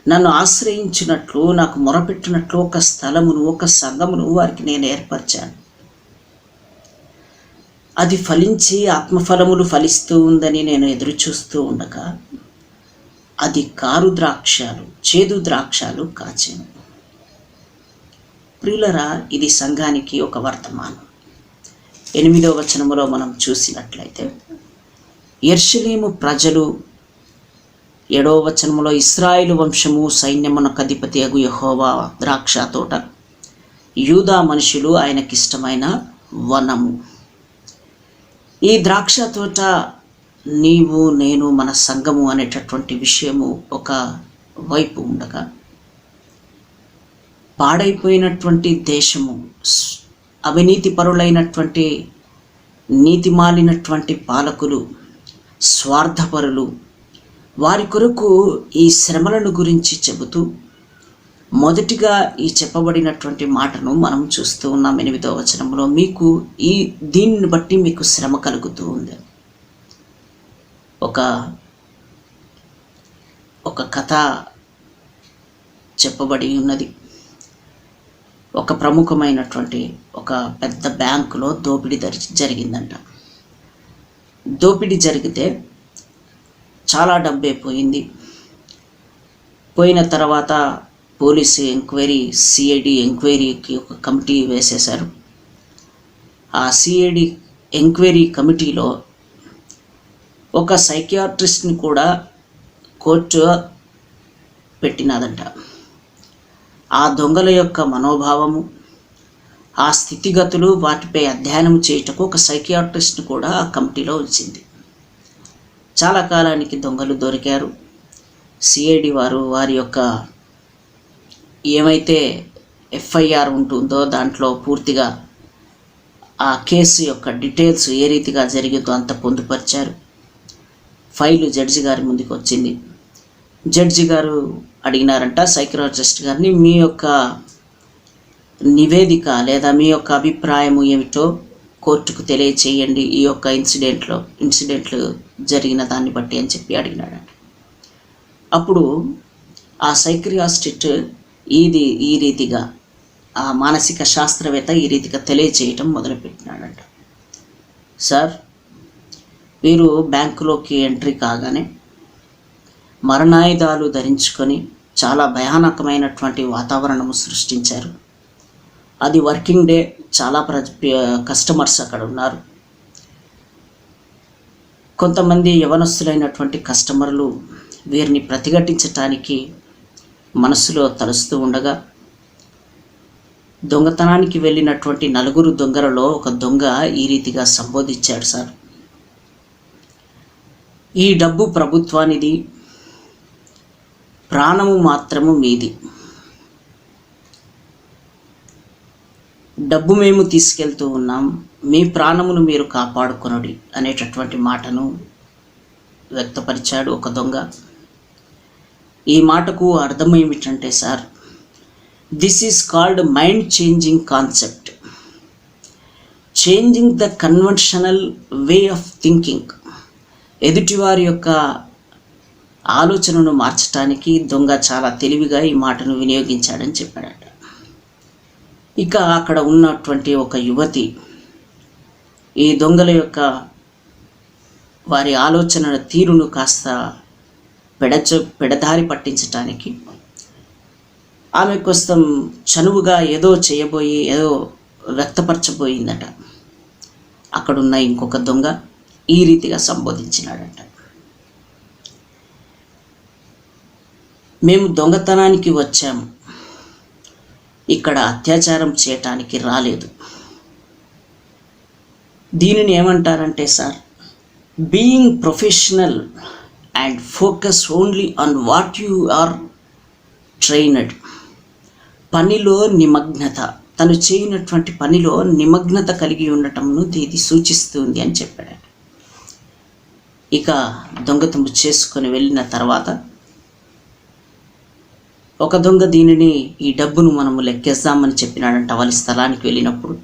నన్ను ఆశ్రయించినట్లు నాకు మొరపెట్టినట్లు ఒక స్థలమును ఒక సంఘమును వారికి నేను ఏర్పరిచాను. అది ఫలించి ఆత్మఫలములు ఫలిస్తూ ఉందని నేను ఎదురు చూస్తూ ఉండగా అది కారు ద్రాక్షాలు, చేదు ద్రాక్షాలు కాచెను. ప్రియులరా, ఇది సంఘానికి ఒక వర్తమానం. 8వ వచనములో మనం చూసినట్లయితే, యెరూషలేము ప్రజలు 7వ వచనములో, ఇశ్రాయేలు వంశము సైన్యమునకు అధిపతియగు యెహోవా ద్రాక్ష తోట, యూదా మనుషులు ఆయనకిష్టమైన వనము. ఈ ద్రాక్ష తోట నీవు నేను మన సంఘము అనేటటువంటి విషయము ఒక వైపు ఉండగా, పాడైపోయినటువంటి దేశము, అవినీతి పరులైనటువంటి నీతిమాలినటువంటి పాలకులు, స్వార్థపరులు, వారి కొరకు ఈ శ్రమలను గురించి చెబుతూ మొదటిగా ఈ చెప్పబడినటువంటి మాటను మనం చూస్తూ ఉన్నాం. 8వ వచనంలో, మీకు దీన్ని బట్టి మీకు శ్రమ కలుగుతూ ఉంది. ఒక కథ చెప్పబడి ఉన్నది. ఒక ప్రముఖమైనటువంటి ఒక పెద్ద బ్యాంకులో దోపిడీ జరిగిందంట. దోపిడీ జరిగితే చాలా డబ్బే పోయింది. పోయిన తర్వాత పోలీసు ఎంక్వైరీ, సిఐడి ఎంక్వైరీకి ఒక కమిటీ వేసేశారు. ఆ సిఐడి ఎంక్వైరీ కమిటీలో ఒక సైకియాట్రిస్ట్ని కూడా కోర్టు పెట్టినదంట. ఆ దొంగల యొక్క మనోభావము, ఆ స్థితిగతులు, వాటిపై అధ్యయనం చేయుటకు ఒక సైకియాట్రిస్ట్ని కూడా ఆ కమిటీలో ఉంచింది. చాలా కాలానికి దొంగలు దొరికారు. సిఐడి వారి యొక్క ఏమైతే ఎఫ్ఐఆర్ ఉంటుందో దాంట్లో పూర్తిగా ఆ కేసు యొక్క డీటెయిల్స్ ఏ రీతిగా జరిగిందో అంత పొందుపరిచారు. ఫైలు జడ్జి గారి ముందుకు వచ్చింది. జడ్జి గారు అడిగినారంట సైకియాట్రిస్ట్ గారిని, మీ యొక్క నివేదిక లేదా మీ యొక్క అభిప్రాయం ఏమిటో కోర్టుకు తెలియచేయండి, ఈ యొక్క ఇన్సిడెంట్లు జరిగిన దాన్ని బట్టి అని చెప్పి అడిగినాడంట. అప్పుడు ఆ సైకియాట్రిస్ట్ ఈ రీతిగా, ఆ మానసిక శాస్త్రవేత్త ఈ రీతిగా తెలియచేయటం మొదలుపెట్టినాడంట. సార్, వీరు బ్యాంకులోకి ఎంట్రీ కాగానే మరణాయుధాలు ధరించుకొని చాలా భయానకమైనటువంటి వాతావరణము సృష్టించారు. అది వర్కింగ్ డే, చాలా కస్టమర్స్ అక్కడ ఉన్నారు. కొంతమంది యవనస్తులైనటువంటి కస్టమర్లు వీరిని ప్రతిఘటించటానికి మనసులో తలుస్తూ ఉండగా, దొంగతనానికి వెళ్ళినటువంటి 4 దొంగలలో ఒక దొంగ ఈ రీతిగా సంబోధించాడు, సార్, ఈ డబ్బు ప్రభుత్వానిది, ప్రాణము మాత్రము మీది. డబ్బు మేము తీసుకెళ్తూ ఉన్నాం, మీ ప్రాణమును మీరు కాపాడుకొనుడి అనేటటువంటి మాటను వ్యక్తపరిచాడు ఒక దొంగ. ఈ మాటకు అర్థం ఏమిటంటే sir, this is called mind changing concept, changing the conventional way of thinking. ఎదుటివారి యొక్క ఆలోచనను మార్చడానికి దొంగ చాలా తెలివిగా ఈ మాటను వినియోగించాడని చెప్పాడట. ఇక అక్కడ ఉన్నటువంటి ఒక యువతి ఈ దొంగల యొక్క వారి ఆలోచన తీరును కాస్త పెడదారి పట్టించటానికి ఆమె కోసం చనువుగా ఏదో చేయబోయి ఏదో వ్యక్తపరచబోయిందట. అక్కడున్న ఇంకొక దొంగ ఈ రీతిగా సంబోధించినాడట, మేము దొంగతనానికి వచ్చాము, ఇక్కడ అత్యాచారం చేయటానికి రాలేదు. దీనిని ఏమంటారంటే sir, being professional and focus only on what you are trained. పనిలో నిమగ్నత, తను చేయనటువంటి పనిలో నిమగ్నత కలిగి ఉండటంను ఇది సూచిస్తుంది అని చెప్పాడు. ఇక దొంగతనం చేసుకొని వెళ్ళిన తర్వాత ఒక దొంగ దీనిని ఈ డబ్బును మనము లెక్కేద్దామని చెప్పినాడంట. వాళ్ళ స్థలానికి వెళ్ళినప్పుడు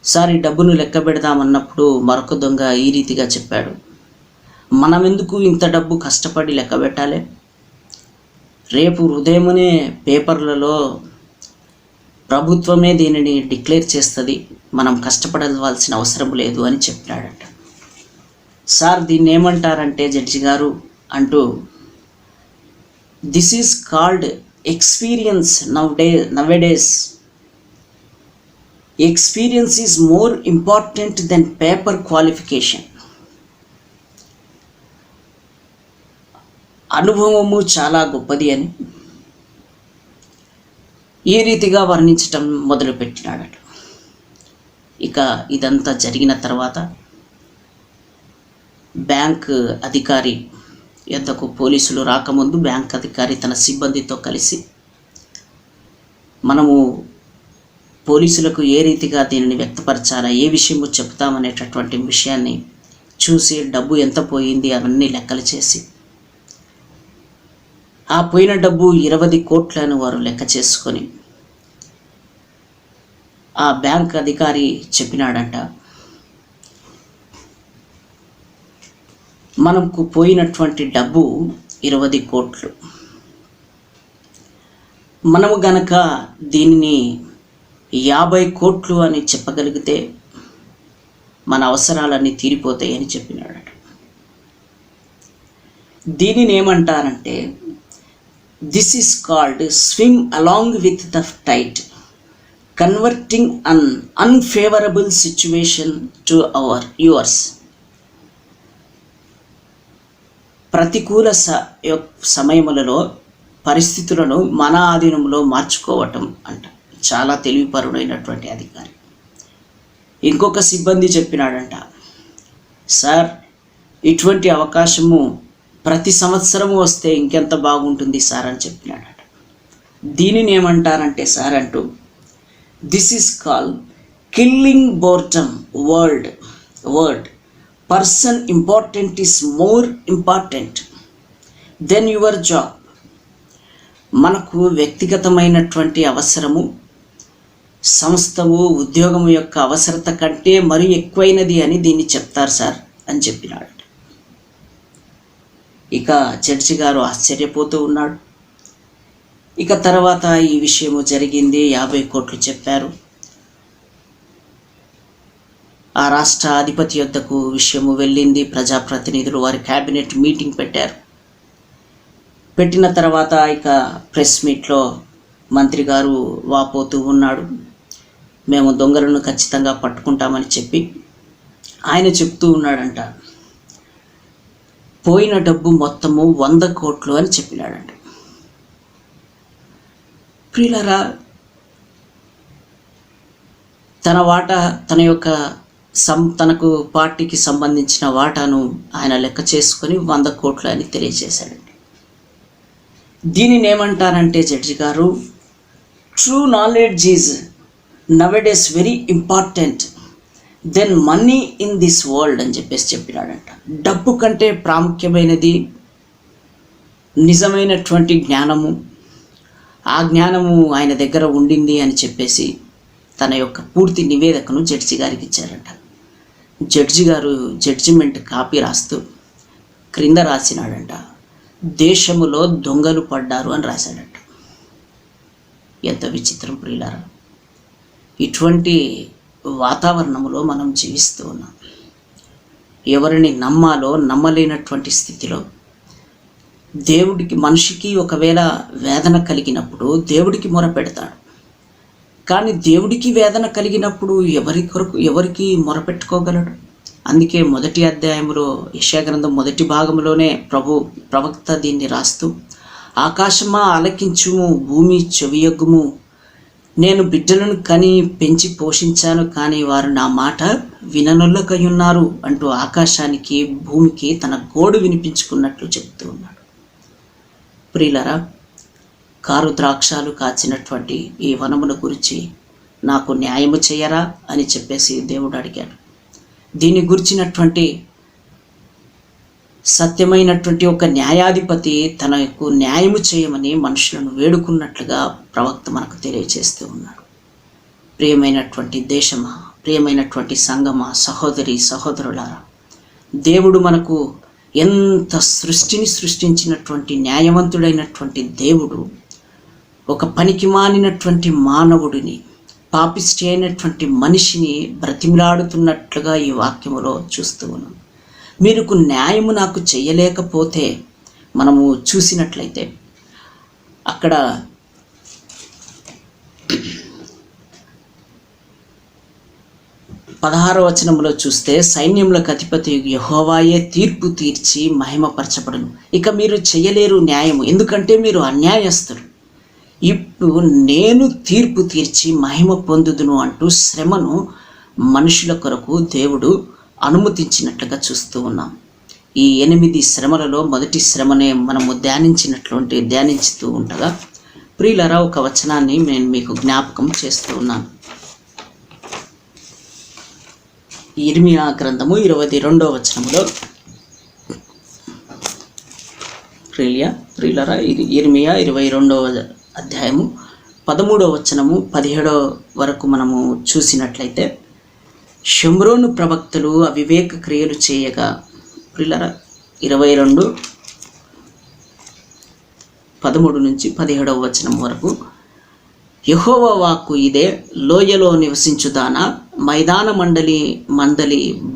సార్ ఈ డబ్బును లెక్క పెడదామన్నప్పుడు మరొక దొంగ ఈ రీతిగా చెప్పాడు, మనం ఎందుకు ఇంత డబ్బు కష్టపడి లెక్క పెట్టాలి, రేపు ఉదయమునే పేపర్లలో ప్రభుత్వమే దీనిని డిక్లేర్ చేస్తుంది, మనం కష్టపడవలసిన అవసరం లేదు అని చెప్పినాడట. సార్ దీన్ని ఏమంటారంటే జడ్జి గారు అంటూ, this is called experience nowadays. Experience is more important than paper qualification. అనుభవము చాలా గొప్పది అని ఈ రీతిగా వర్ణించటం మొదలుపెట్టినాడట. ఇక ఇదంతా జరిగిన తర్వాత బ్యాంక్ అధికారి యొద్దకు పోలీసులు రాకముందు బ్యాంక్ అధికారి తన సిబ్బందితో కలిసి మనము పోలీసులకు ఏ రీతిగా దీనిని వ్యక్తపరచాలా, ఏ విషయము చెప్తామనేటటువంటి విషయాన్ని చూసి డబ్బు ఎంత పోయింది అవన్నీ లెక్కలు చేసి ఆ పోయిన డబ్బు 20 కోట్లను వారు లెక్క చేసుకొని ఆ బ్యాంక్ అధికారి చెప్పినాడంట, మనకు పోయినటువంటి డబ్బు 20 కోట్లు, మనము గనక దీనిని 50 కోట్లు అని చెప్పగలిగితే మన అవసరాలన్నీ తీరిపోతాయి అని చెప్పినాడట. దీనిని ఏమంటారంటే, this is called swim along with the tide, converting an unfavourable situation to yours. ప్రతికూల సమయములలో పరిస్థితులను మన ఆధీనంలో మార్చుకోవటం అంట. చాలా తెలివిపరుడైనటువంటి అధికారి. ఇంకొక సిబ్బంది చెప్పినాడంట, సార్ ఇటువంటి అవకాశము ప్రతి సంవత్సరము వస్తే ఇంకెంత బాగుంటుంది సార్ అని చెప్పినాడట. దీనిని ఏమంటారంటే సార్ అంటూ, this is call killing boredom word. Person important is more important than your job. మనకు వ్యక్తిగతమైనటువంటి అవసరము సంస్థవు ఉద్యోగము యొక్క అవసరత కంటే మరీ ఎక్కువైనది అని దీన్ని చెప్తారు సార్ అని చెప్పినాడు. ఇక జడ్జి గారు ఆశ్చర్యపోతూ ఉన్నాడు. ఇక తర్వాత ఈ విషయము జరిగింది, 50 కోట్లు చెప్పారు. ఆ రాష్ట్ర అధిపతి యొద్దకు విషయము వెళ్ళింది. ప్రజాప్రతినిధులు వారి క్యాబినెట్ మీటింగ్ పెట్టారు. పెట్టిన తర్వాత ఇక ప్రెస్ మీట్లో మంత్రి గారు వాపోతూ ఉన్నాడు, మేము దొంగలను ఖచ్చితంగా పట్టుకుంటామని చెప్పి ఆయన చెప్తూ ఉన్నాడంట, పోయిన డబ్బు మొత్తము 100 కోట్లు అని చెప్పినాడంట. ప్రియులారా, తన వాటా తన యొక్క తనకు పార్టీకి సంబంధించిన వాటాను ఆయన లెక్క చేసుకొని 100 కోట్లు అని తెలియజేశాడండి. దీనిని ఏమంటారంటే జడ్జి గారు, true knowledge is nowadays very important than money in this world అని చెప్పినాడంట. డబ్బు కంటే ప్రాముఖ్యమైనది నిజమైనటువంటి జ్ఞానము. ఆ జ్ఞానము ఆయన దగ్గర ఉండింది అని చెప్పేసి తన యొక్క పూర్తి నివేదికను జడ్జి గారికి ఇచ్చారంట. జడ్జి గారు జడ్జిమెంట్ కాపీ రాస్తూ క్రింద రాసినాడంట, దేశములో దొంగలు పడ్డారు అని రాశాడంట. ఎంత విచిత్రం ప్రియులారా! ఇటువంటి వాతావరణంలో మనం జీవిస్తూ ఉన్నాం. ఎవరిని నమ్మాలో నమ్మలేనటువంటి స్థితిలో దేవుడికి, మనిషికి ఒకవేళ వేదన కలిగినప్పుడు దేవుడికి మొరపెడతాడు. కానీ దేవుడికి వేదన కలిగినప్పుడు ఎవరికి మొరపెట్టుకోగలడు? అందుకే మొదటి అధ్యాయంలో యెషయా గ్రంథం మొదటి భాగంలోనే ప్రవక్త దీన్ని రాస్తూ, ఆకాశమా ఆలకించుము, భూమి చెవియొగ్గుము, నేను బిడ్డలను కని పెంచి పోషించాను, కానీ వారు నా మాట విననొల్లకై ఉన్నారు అంటూ ఆకాశానికి భూమికి తన గోడు వినిపించుకున్నట్లు చెప్తూ ఉన్నాడు. ప్రియులారా, కారు ద్రాక్షాలు కాచినటువంటి ఈ వనముల గురించి నాకు న్యాయము చేయరా అని చెప్పేసి దేవుడు అడిగాడు. దీని గురించినటువంటి సత్యమైనటువంటి ఒక న్యాయాధిపతి తనకు న్యాయము చేయమని మనుషులను వేడుకున్నట్లుగా ప్రవక్త మనకు తెలియజేస్తూ ఉన్నాడు. ప్రియమైనటువంటి దేశమా, ప్రియమైనటువంటి సంఘమా, సహోదరి సహోదరులారా, దేవుడు మనకు ఎంత సృష్టించినటువంటి న్యాయవంతుడైనటువంటి దేవుడు ఒక పనికి మానినటువంటి మానవుడిని, పాపిష్టి అయినటువంటి మనిషిని బ్రతిమిలాడుతున్నట్లుగా ఈ వాక్యములో చూస్తూ ఉన్నాం. మీకు న్యాయము నాకు చేయలేకపోతే, మనము చూసినట్లయితే అక్కడ 16వ వచనంలో చూస్తే, సైన్యములకు అధిపతి యెహోవాయే తీర్పు తీర్చి మహిమపరచబడును. ఇక మీరు చేయలేరు న్యాయము, ఎందుకంటే మీరు అన్యాయస్తులు. ఇప్పుడు నేను తీర్పు తీర్చి మహిమ పొందుదును అంటూ శ్రమను మనుషుల కొరకు దేవుడు అనుమతించినట్లుగా చూస్తూ ఉన్నాం. ఈ 8 శ్రమలలో మొదటి శ్రమనే మనము ధ్యానించుతూ ఉండగా, ప్రియులారా, ఒక వచనాన్ని నేను మీకు జ్ఞాపకం చేస్తూ ఉన్నాను. ఇర్మియా గ్రంథము 22వ వచనములో, ప్రియులారా, ఇది ఇర్మియా 22వ అధ్యాయము 13వ వచనము 17వ వరకు మనము చూసినట్లయితే, షమ్రోను ప్రవక్తలు అవివేక క్రియలు చేయగా, ప్రియులారా 22:13 నుంచి 17వ వచనం వరకు, యెహోవా వాక్కు ఇదే, లోయలో నివసించుదానా, మైదాన మందలి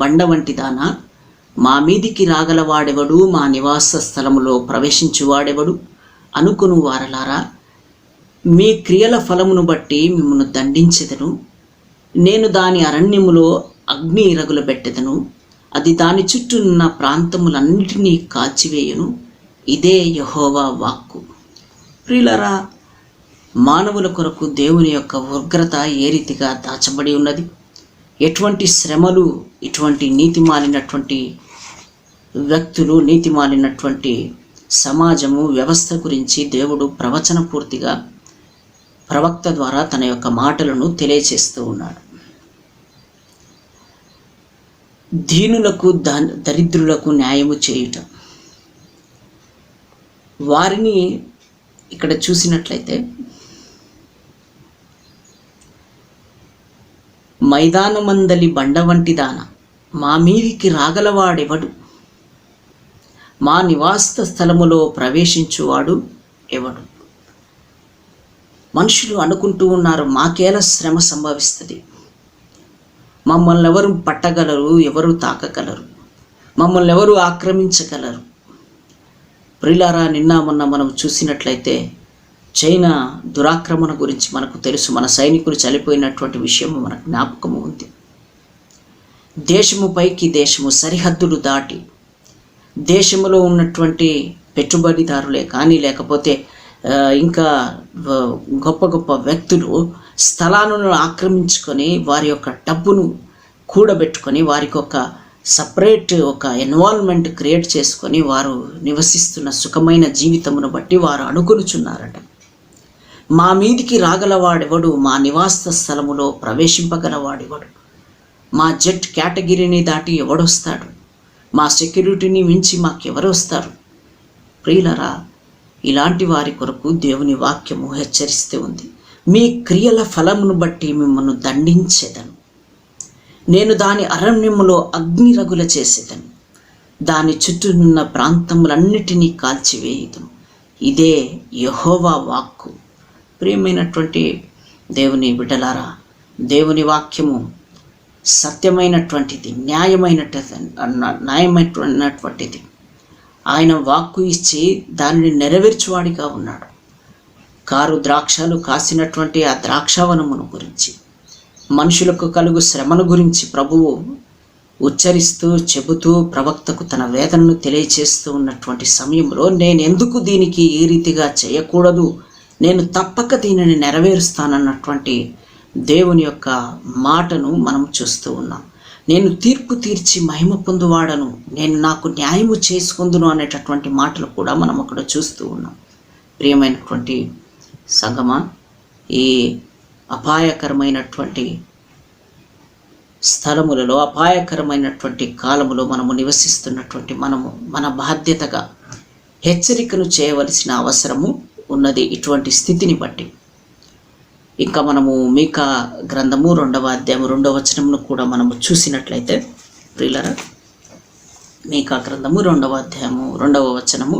బండ వంటిదానా, మా మీదికి రాగలవాడెవడు, మా నివాస స్థలములో ప్రవేశించువాడెవడు అనుకును వారలారా, మీ క్రియల ఫలమును బట్టి మిమ్మల్ని దండించెదను. నేను దాని అరణ్యములో అగ్ని రగులబెట్టెదను, అది దాని చుట్టూ ఉన్న ప్రాంతములన్నిటినీ కాల్చివేయును. ఇదే యెహోవా వాక్కు. ప్రియులారా, మానవుల కొరకు దేవుని యొక్క ఉగ్రత ఏ రీతిగా దాచబడి ఉన్నది, ఎటువంటి శ్రమలు, ఇటువంటి నీతిమాలినటువంటి వ్యక్తులు, నీతిమాలినటువంటి సమాజము, వ్యవస్థ గురించి దేవుడు ప్రవచన పూర్తిగా ప్రవక్త ద్వారా తన యొక్క మాటలను తెలియచేస్తూ ఉన్నాడు. దీనులకు దరిద్రులకు న్యాయము చేయుట, వారిని ఇక్కడ చూసినట్లయితే మైదానమందలి బండ వంటి దాన, మా మీదికి రాగలవాడెవడు, మా నివాస స్థలములో ప్రవేశించువాడు ఎవడు. మనుషులు అనుకుంటూ ఉన్నారు, మాకేలా శ్రమ సంభవిస్తుంది, మమ్మల్ని ఎవరు పట్టగలరు, ఎవరు తాకగలరు, మమ్మల్ని ఎవరు ఆక్రమించగలరు. ప్రియులారా, నిన్న మొన్న మనం చూసినట్లయితే చైనా దురాక్రమణ గురించి మనకు తెలుసు. మన సైనికులు చనిపోయినటువంటి విషయం మనకు జ్ఞాపకము ఉంది. దేశము పైకి దేశము సరిహద్దులు దాటి దేశంలో ఉన్నటువంటి పెట్టుబడిదారులే కానీ, లేకపోతే ఇంకా గొప్ప గొప్ప వ్యక్తులు స్థలాలను ఆక్రమించుకొని వారి యొక్క డబ్బును కూడబెట్టుకొని వారికి ఒక సపరేట్ ఒక ఎన్వాల్వ్మెంట్ క్రియేట్ చేసుకొని వారు నివసిస్తున్న సుఖమైన జీవితమును బట్టి వారు అనుకొనుచున్నారట. మా మీదికి రాగలవాడెవడు? మా నివాస స్థలములో ప్రవేశింపగలవాడెవడు? మా జెట్ కేటగిరీని దాటి ఎవడొస్తాడు? మా సెక్యూరిటీని మించి మాకెవరు వస్తారు? ప్రియులరా, ఇలాంటి వారి కొరకు దేవుని వాక్యము హెచ్చరిస్తూ ఉంది. మీ క్రియల ఫలమును బట్టి మిమ్మల్ని దండించేదను. నేను దాని అరణ్యములో అగ్ని రగుల చేసేదను. దాని చుట్టూనున్న ప్రాంతములన్నిటినీ కాల్చివేయుదును. ఇదే యెహోవా వాక్కు. ప్రియమైనటువంటి దేవుని బిడ్డలారా, దేవుని వాక్యము సత్యమైనటువంటిది, న్యాయమైనటువంటిది. ఆయన వాక్కు ఇచ్చి దానిని నెరవేర్చువాడిగా ఉన్నాడు. కారు ద్రాక్షలు కాసినటువంటి ఆ ద్రాక్షావనమును గురించి, మనుషులకు కలుగు శ్రమను గురించి ప్రభువు ఉచ్చరిస్తూ చెబుతూ ప్రవక్తకు తన వేదనను తెలియచేస్తూ ఉన్నటువంటి సమయంలో, నేనెందుకు దీనికి ఈ రీతిగా చేయకూడదు, నేను తప్పక దీనిని నెరవేరుస్తానన్నటువంటి దేవుని యొక్క మాటను మనం చూస్తూ ఉన్నాం. నేను తీర్పు తీర్చి మహిమ పొందువాడను, నేను నాకు న్యాయము చేసుకుందును అనేటటువంటి మాటలు కూడా మనం అక్కడ చూస్తూ ఉన్నాం. ప్రియమైనటువంటి సంగమా, ఈ అపాయకరమైనటువంటి స్థలములలో, అపాయకరమైనటువంటి కాలములో మనము నివసిస్తున్నటువంటి మనము మన బాధ్యతగా హెచ్చరికను చేయవలసిన అవసరము ఉన్నది. ఇటువంటి స్థితిని బట్టి ఇంకా మనము మీకా గ్రంథము 2వ అధ్యాయము 2వ వచనమును కూడా మనము చూసినట్లయితే, ప్రియులరా, మీకా గ్రంథము 2వ అధ్యాయము 2వ వచనము,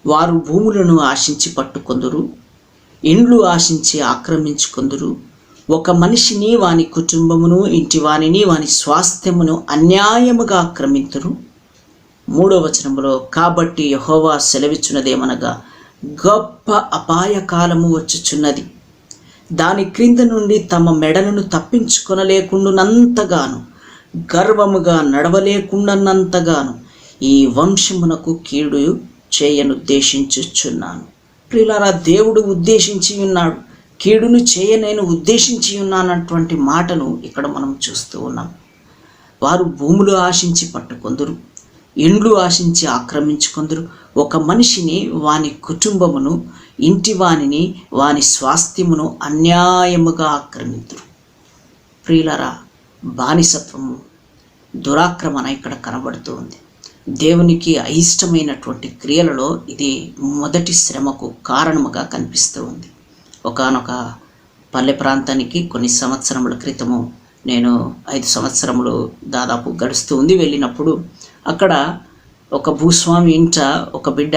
వారు భూములను ఆశించి పట్టుకొందురు, ఇండ్లు ఆశించి ఆక్రమించుకొందురు. ఒక మనిషిని, వాని కుటుంబమును, ఇంటి వానిని, వాని స్వాస్థ్యమును అన్యాయముగా ఆక్రమింతురు. 3వ వచనములో, కాబట్టి యెహోవా సెలవిచ్చున్నదేమనగా, గొప్ప అపాయకాలము వచ్చుచున్నది, దాని క్రింద నుండి తమ మెడలను తప్పించుకొనలేకుండానంతగాను, గర్వముగా నడవలేకుండానంతగాను ఈ వంశమునకు కీడు చేయనుద్దేశించుచున్నాను. ప్రియులారా, దేవుడు ఉద్దేశించి ఉన్నాడు, కీడును నేను ఉద్దేశించి ఉన్నానటువంటి మాటను ఇక్కడ మనం చూస్తూ ఉన్నాం. వారు భూములు ఆశించి పట్టుకొందురు, ఇండ్లు ఆశించి ఆక్రమించుకొందురు. ఒక మనిషిని, వాని కుటుంబమును, ఇంటి వానిని, వాని స్వాస్థ్యమును అన్యాయముగా ఆక్రమింతురు. ప్రియులరా, బానిసత్వము, దురాక్రమణ ఇక్కడ కనబడుతూ ఉంది. దేవునికి అయిష్టమైనటువంటి క్రియలలో ఇది మొదటి శ్రమకు కారణముగా కనిపిస్తూ ఉంది. ఒకానొక పల్లె ప్రాంతానికి కొన్ని సంవత్సరముల క్రితము, నేను 5 సంవత్సరములు దాదాపు గడుస్తూ ఉంది, వెళ్ళినప్పుడు అక్కడ ఒక భూస్వామి ఇంట ఒక బిడ్డ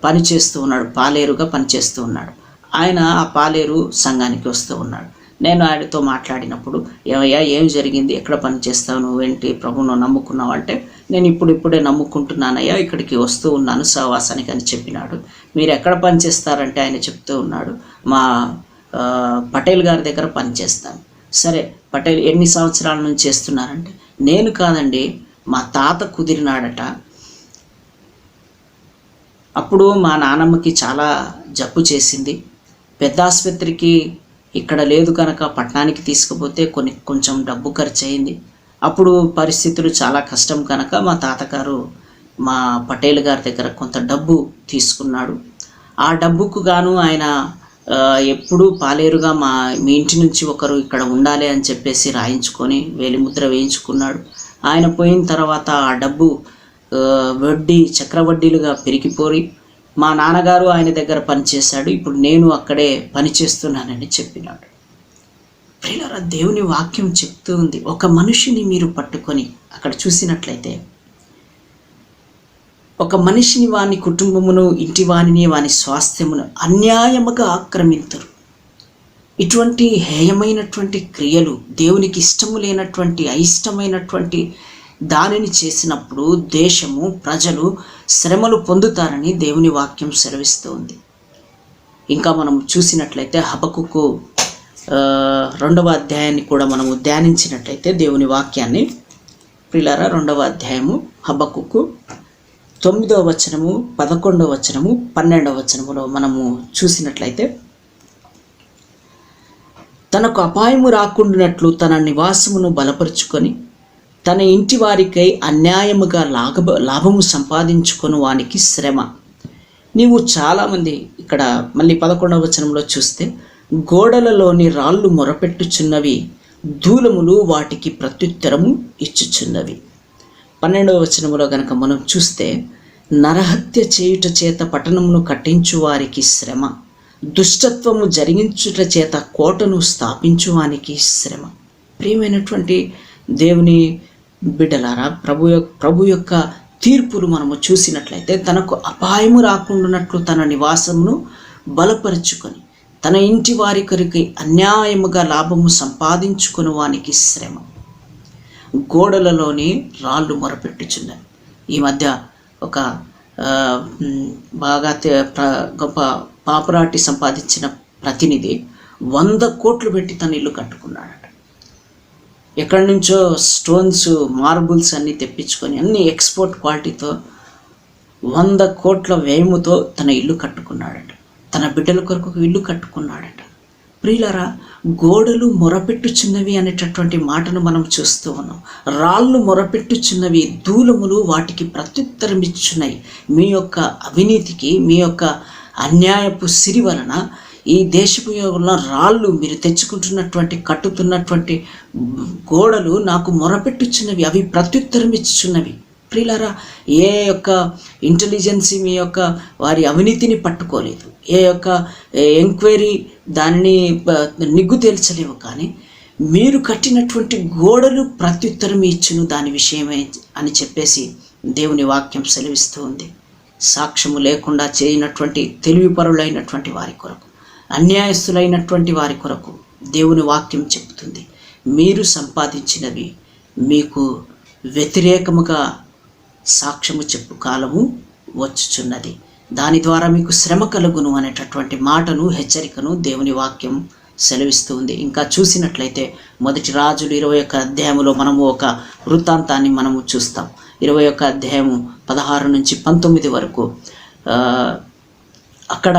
పనిచేస్తూ ఉన్నాడు, పాలేరుగా పనిచేస్తూ ఉన్నాడు. ఆయన ఆ పాలేరు సంఘానికి వస్తూ ఉన్నాడు. నేను ఆయనతో మాట్లాడినప్పుడు, ఏమయ్యా, ఏం జరిగింది, ఎక్కడ పని చేస్తావు, నువ్వేంటి ప్రభువును నమ్ముకున్నావు అంటే, నేను ఇప్పుడిప్పుడే నమ్ముకుంటున్నానయ్యా, ఇక్కడికి వస్తూ ఉన్నాను సహవాసానికి అని చెప్పినాడు. మీరు ఎక్కడ పని చేస్తారంటే ఆయన చెప్తూ ఉన్నాడు, మా పటేల్ గారి దగ్గర పని చేస్తాను. సరే, పటేల్ ఎన్ని సంవత్సరాల నుంచి చేస్తున్నారంటే, నేను కాదండి, మా తాత కుదిరినాడట. అప్పుడు మా నాన్నమ్మకి చాలా జబ్బు చేసింది, పెద్ద ఆసుపత్రికి ఇక్కడ లేదు కనుక పట్టణానికి తీసుకుపోతే కొంచెం డబ్బు ఖర్చు అయింది. అప్పుడు పరిస్థితులు చాలా కష్టం కనుక మా తాతగారు మా పటేల్ గారి దగ్గర కొంత డబ్బు తీసుకున్నాడు. ఆ డబ్బుకు గాను ఆయన ఎప్పుడూ పాలేరుగా మీ ఇంటి నుంచి ఒకరు ఇక్కడ ఉండాలి అని చెప్పేసి రాయించుకొని వేలిముద్ర వేయించుకున్నాడు. ఆయన పోయిన తర్వాత ఆ డబ్బు చక్రవడ్డీలుగా పెరిగిపోయి మా నాన్నగారు ఆయన దగ్గర పనిచేశాడు, ఇప్పుడు నేను అక్కడే పనిచేస్తున్నానని చెప్పినాడు. ప్రియులారా, దేవుని వాక్యం చెప్తూ ఉంది, ఒక మనిషిని మీరు పట్టుకొని అక్కడ చూసినట్లయితే, ఒక మనిషిని, వాని కుటుంబమును, ఇంటి వానిని, వాని స్వాస్థ్యమును అన్యాయముగా ఆక్రమింతురు. ఇటువంటి హేయమైనటువంటి క్రియలు, దేవునికి ఇష్టము లేనటువంటి, అయిష్టమైనటువంటి దానిని చేసినప్పుడు దేశము, ప్రజలు శ్రమలు పొందుతారని దేవుని వాక్యం సెలవిస్తూ ఉంది. ఇంకా మనం చూసినట్లయితే హబక్కుకు 2వ అధ్యాయాన్ని కూడా మనము ధ్యానించినట్లయితే, దేవుని వాక్యాన్ని, ప్రియులారా, 2వ అధ్యాయము హబక్కుకు 9వ వచనము, 11వ వచనము, 12వ వచనములో మనము చూసినట్లయితే, తనకు అపాయము రాకుండానట్లు తన నివాసమును బలపరుచుకొని తన ఇంటి వారికై అన్యాయముగా లాభము సంపాదించుకొని వానికి శ్రమ. నీవు చాలామంది ఇక్కడ మళ్ళీ 11వ వచనంలో చూస్తే, గోడలలోని రాళ్ళు మొరపెట్టుచున్నవి, దూలములు వాటికి ప్రత్యుత్తరము ఇచ్చుచున్నవి. 12వ వచనములో గనక మనం చూస్తే, నరహత్య చేయుట చేత పట్టణమును కట్టించు వారికి శ్రమ, దుష్టత్వము జరిగించుట చేత కోటను స్థాపించువానికి శ్రమ. ప్రియమైనటువంటి దేవుని బిడ్డలారా, ప్రభు యొక్క తీర్పులు మనము చూసినట్లయితే, తనకు అపాయము రాకుండానట్లు తన నివాసమును బలపరుచుకొని తన ఇంటి వారి కొరికి అన్యాయముగా లాభము సంపాదించుకుని వానికి శ్రమ. గోడలలోని రాళ్ళు మొరపెట్టుచున్నవి. ఈ మధ్య ఒక బాగా గొప్ప పాపులారిటీ సంపాదించిన ప్రతినిధి 100 కోట్లు పెట్టి తన ఇల్లు కట్టుకున్నాడట. ఎక్కడి నుంచో స్టోన్స్, మార్బుల్స్ అన్నీ తెప్పించుకొని అన్ని ఎక్స్పోర్ట్ క్వాలిటీతో 100 కోట్ల వ్యయముతో తన ఇల్లు కట్టుకున్నాడట. తన బిడ్డల కొరకు ఇల్లు కట్టుకున్నాడట. ప్రియులారా, గోడలు మొరపెట్టుచున్నవి అనేటటువంటి మాటను మనం చూస్తూ ఉన్నాం. రాళ్ళు మొరపెట్టుచున్నవి, దూలములు వాటికి ప్రత్యుత్తరం ఇచ్చున్నాయి. మీ యొక్క అవినీతికి, మీ యొక్క అన్యాయపు సిరి వలన ఈ దేశపు ఉన్న రాళ్ళు, మీరు తెచ్చుకుంటున్నటువంటి కట్టుతున్నటువంటి గోడలు నాకు మొరపెట్టుచున్నవి, అవి ప్రత్యుత్తరం ఇచ్చుచున్నవి. ప్రియులారా, ఏ యొక్క ఇంటెలిజెన్సీ మీ యొక్క వారి అవినీతిని పట్టుకోలేదు, ఏ యొక్క ఎంక్వైరీ దానిని నిగ్గు తేల్చలేవు. కానీ మీరు కట్టినటువంటి గోడలు ప్రత్యుత్తరం ఇచ్చును దాని విషయమే అని చెప్పేసి దేవుని వాక్యం సెలవిస్తూ ఉంది. సాక్ష్యము లేకుండా చేయనటువంటి తెలివిపరులైనటువంటి వారి కొరకు, అన్యాయస్తులైనటువంటి వారి కొరకు దేవుని వాక్యం చెబుతుంది, మీరు సంపాదించినవి మీకు వ్యతిరేకముగా సాక్ష్యము చెప్పు కాలము వచ్చుచున్నది, దాని ద్వారా మీకు శ్రమ కలుగును అనేటటువంటి మాటను, హెచ్చరికను దేవుని వాక్యం సెలవిస్తూ ఉంది. ఇంకా చూసినట్లయితే 1 రాజులు 21 అధ్యాయంలో మనము ఒక వృత్తాంతాన్ని మనము చూస్తాం. 21 అధ్యాయము 16 నుంచి 19 వరకు. అక్కడ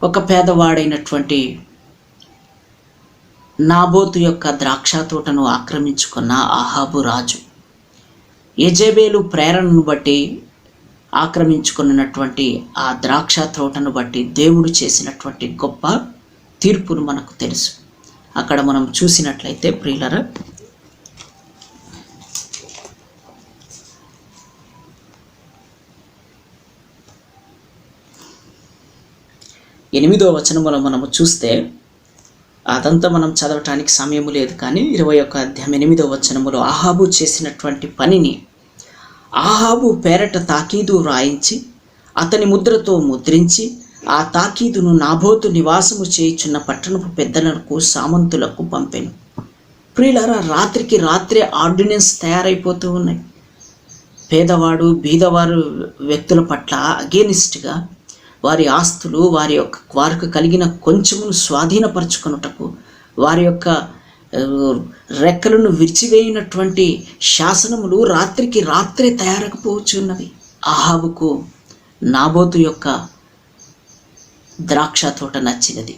ఒక పేదవాడైనటువంటి నాబోతు యొక్క ద్రాక్ష తోటను ఆక్రమించుకున్న అహాబు రాజు యెజెబెలు ప్రేరణను బట్టి ఆక్రమించుకున్నటువంటి ఆ ద్రాక్ష తోటను బట్టి దేవుడు చేసినటువంటి గొప్ప తీర్పును మనకు తెలుసు. అక్కడ మనం చూసినట్లయితే ప్రియులరా, ఎనిమిదో వచనములో మనము చూస్తే, అదంతా మనం చదవటానికి సమయం లేదు కానీ 21 అధ్యాయం 8వ వచనములో అహాబు చేసినటువంటి పనిని అహాబు పేరట తాకీదు రాయించి అతని ముద్రతో ముద్రించి ఆ తాకీదును నాబోతు నివాసము చేయుచున్న పట్టణపు పెద్దలకు, సామంతులకు పంపెను. ప్రియులారా, రాత్రికి రాత్రే ఆర్డినెన్స్ తయారైపోతూ ఉన్నాయి. పేదవాడు, బీదవారు వ్యక్తుల పట్ల అగేనిస్ట్గా వారి ఆస్తులు, వారికి కలిగిన కొంచెమును స్వాధీనపరచుకొనుటకు, వారి యొక్క రెక్కలను విరిచివేయినటువంటి శాసనములు రాత్రికి రాత్రే తయారకపోవచ్చున్నవి. అహాబుకు నాబోతు యొక్క ద్రాక్ష తోట నచ్చినది.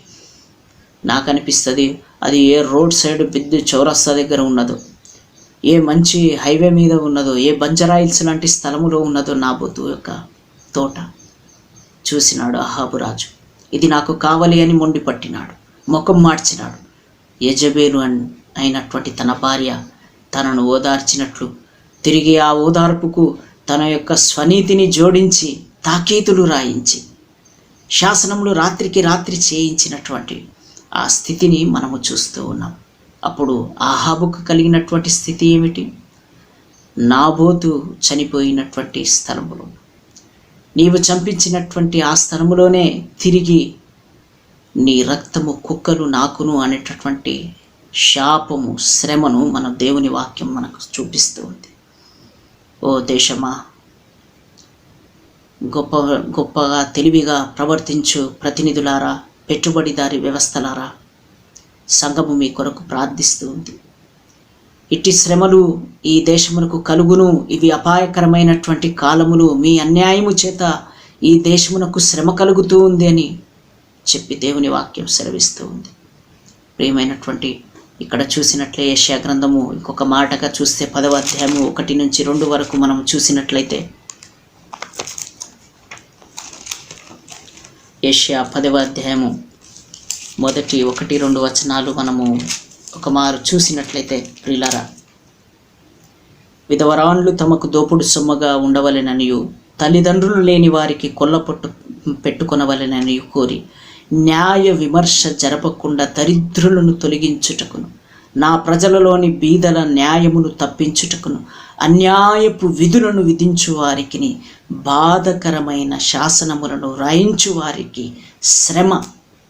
నాకు అనిపిస్తుంది అది ఏ రోడ్ సైడ్ పెద్ద చౌరస్తా దగ్గర ఉన్నదో, ఏ మంచి హైవే మీద ఉన్నదో, ఏ బంజరాయిల్స్ లాంటి స్థలములో ఉన్నదో నాబోతు యొక్క తోట. చూసినాడు అహాబు రాజు, ఇది నాకు కావాలి అని మొండి పట్టినాడు, ముఖం మార్చినాడు. యెజెబెలు అయినటువంటి తన భార్య తనను ఓదార్చినట్లు తిరిగి ఆ ఓదార్పుకు తన యొక్క స్వనీతిని జోడించి తాకీతులు రాయించి శాసనములు రాత్రికి రాత్రి చేయించినటువంటి ఆ స్థితిని మనము చూస్తూ ఉన్నాం. అప్పుడు అహాబుకు కలిగినటువంటి స్థితి ఏమిటి? నాబోతు చనిపోయినటువంటి స్థలములో, నీవు చంపించినటువంటి ఆ స్థలములోనే తిరిగి నీ రక్తము కుక్కలు నాకును అనేటటువంటి శాపము, శ్రమను మన దేవుని వాక్యం మనకు చూపిస్తూ ఉంది. ఓ దేశమా, గొప్పగా తెలివిగా ప్రవర్తించు ప్రతినిధులారా, పెట్టుబడిదారి వ్యవస్థలారా, సంఘము మీ కొరకు ప్రార్థిస్తూ ఉంది. ఇట్టి శ్రమలు ఈ దేశమునకు కలుగును, ఇవి అపాయకరమైనటువంటి కాలములు, మీ అన్యాయము చేత ఈ దేశమునకు శ్రమ కలుగుతూ ఉంది అని చెప్పి దేవుని వాక్యం సెలవిస్తూ ఉంది. ప్రియమైనటువంటి ఇక్కడ చూసినట్లే యెషయా గ్రంథము ఇంకొక మాటగా చూస్తే 10వ అధ్యాయము 1 నుంచి 2 వరకు మనం చూసినట్లయితే యెషయా 10వ అధ్యాయము 1, 2 వచనాలు మనము ఒక మారు చూసినట్లయితే, ప్రియులారా, విధవరాండ్లు తమకు దోపుడు సొమ్మగా ఉండవలెననియు తల్లిదండ్రులు లేని వారికి కొల్లపొట్టు పెట్టుకొనవలెననియు కోరి న్యాయ విమర్శ జరపకుండా దరిద్రులను తొలగించుటకును నా ప్రజలలోని బీదల న్యాయమును తప్పించుటకును అన్యాయపు విధులను విధించు వారికి బాధకరమైన శాసనములను రాయించు వారికి శ్రమ.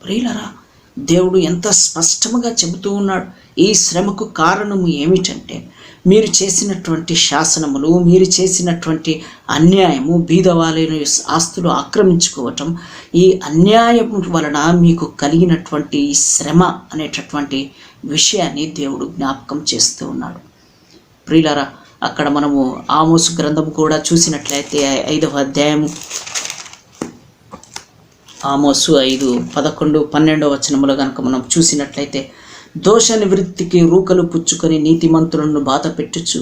ప్రియులరా, దేవుడు ఎంత స్పష్టంగా చెబుతూ ఉన్నాడు. ఈ శ్రమకు కారణము ఏమిటంటే మీరు చేసినటువంటి శాసనములు, మీరు చేసినటువంటి అన్యాయము, బీదవాళ్ళని ఆస్తులు ఆక్రమించుకోవటం, ఈ అన్యాయం వలన మీకు కలిగినటువంటి శ్రమ అనేటటువంటి విషయాన్ని దేవుడు జ్ఞాపకం చేస్తూ ఉన్నాడు. ప్రియులారా, అక్కడ మనము ఆమోసు గ్రంథం కూడా చూసినట్లయితే 5వ అధ్యాయము ఆమోసు 5, 11, 12 వచనములు కనుక మనం చూసినట్లయితే, దోష నివృత్తికి రూకలు పుచ్చుకొని నీతిమంతులను బాధ పెట్టుచు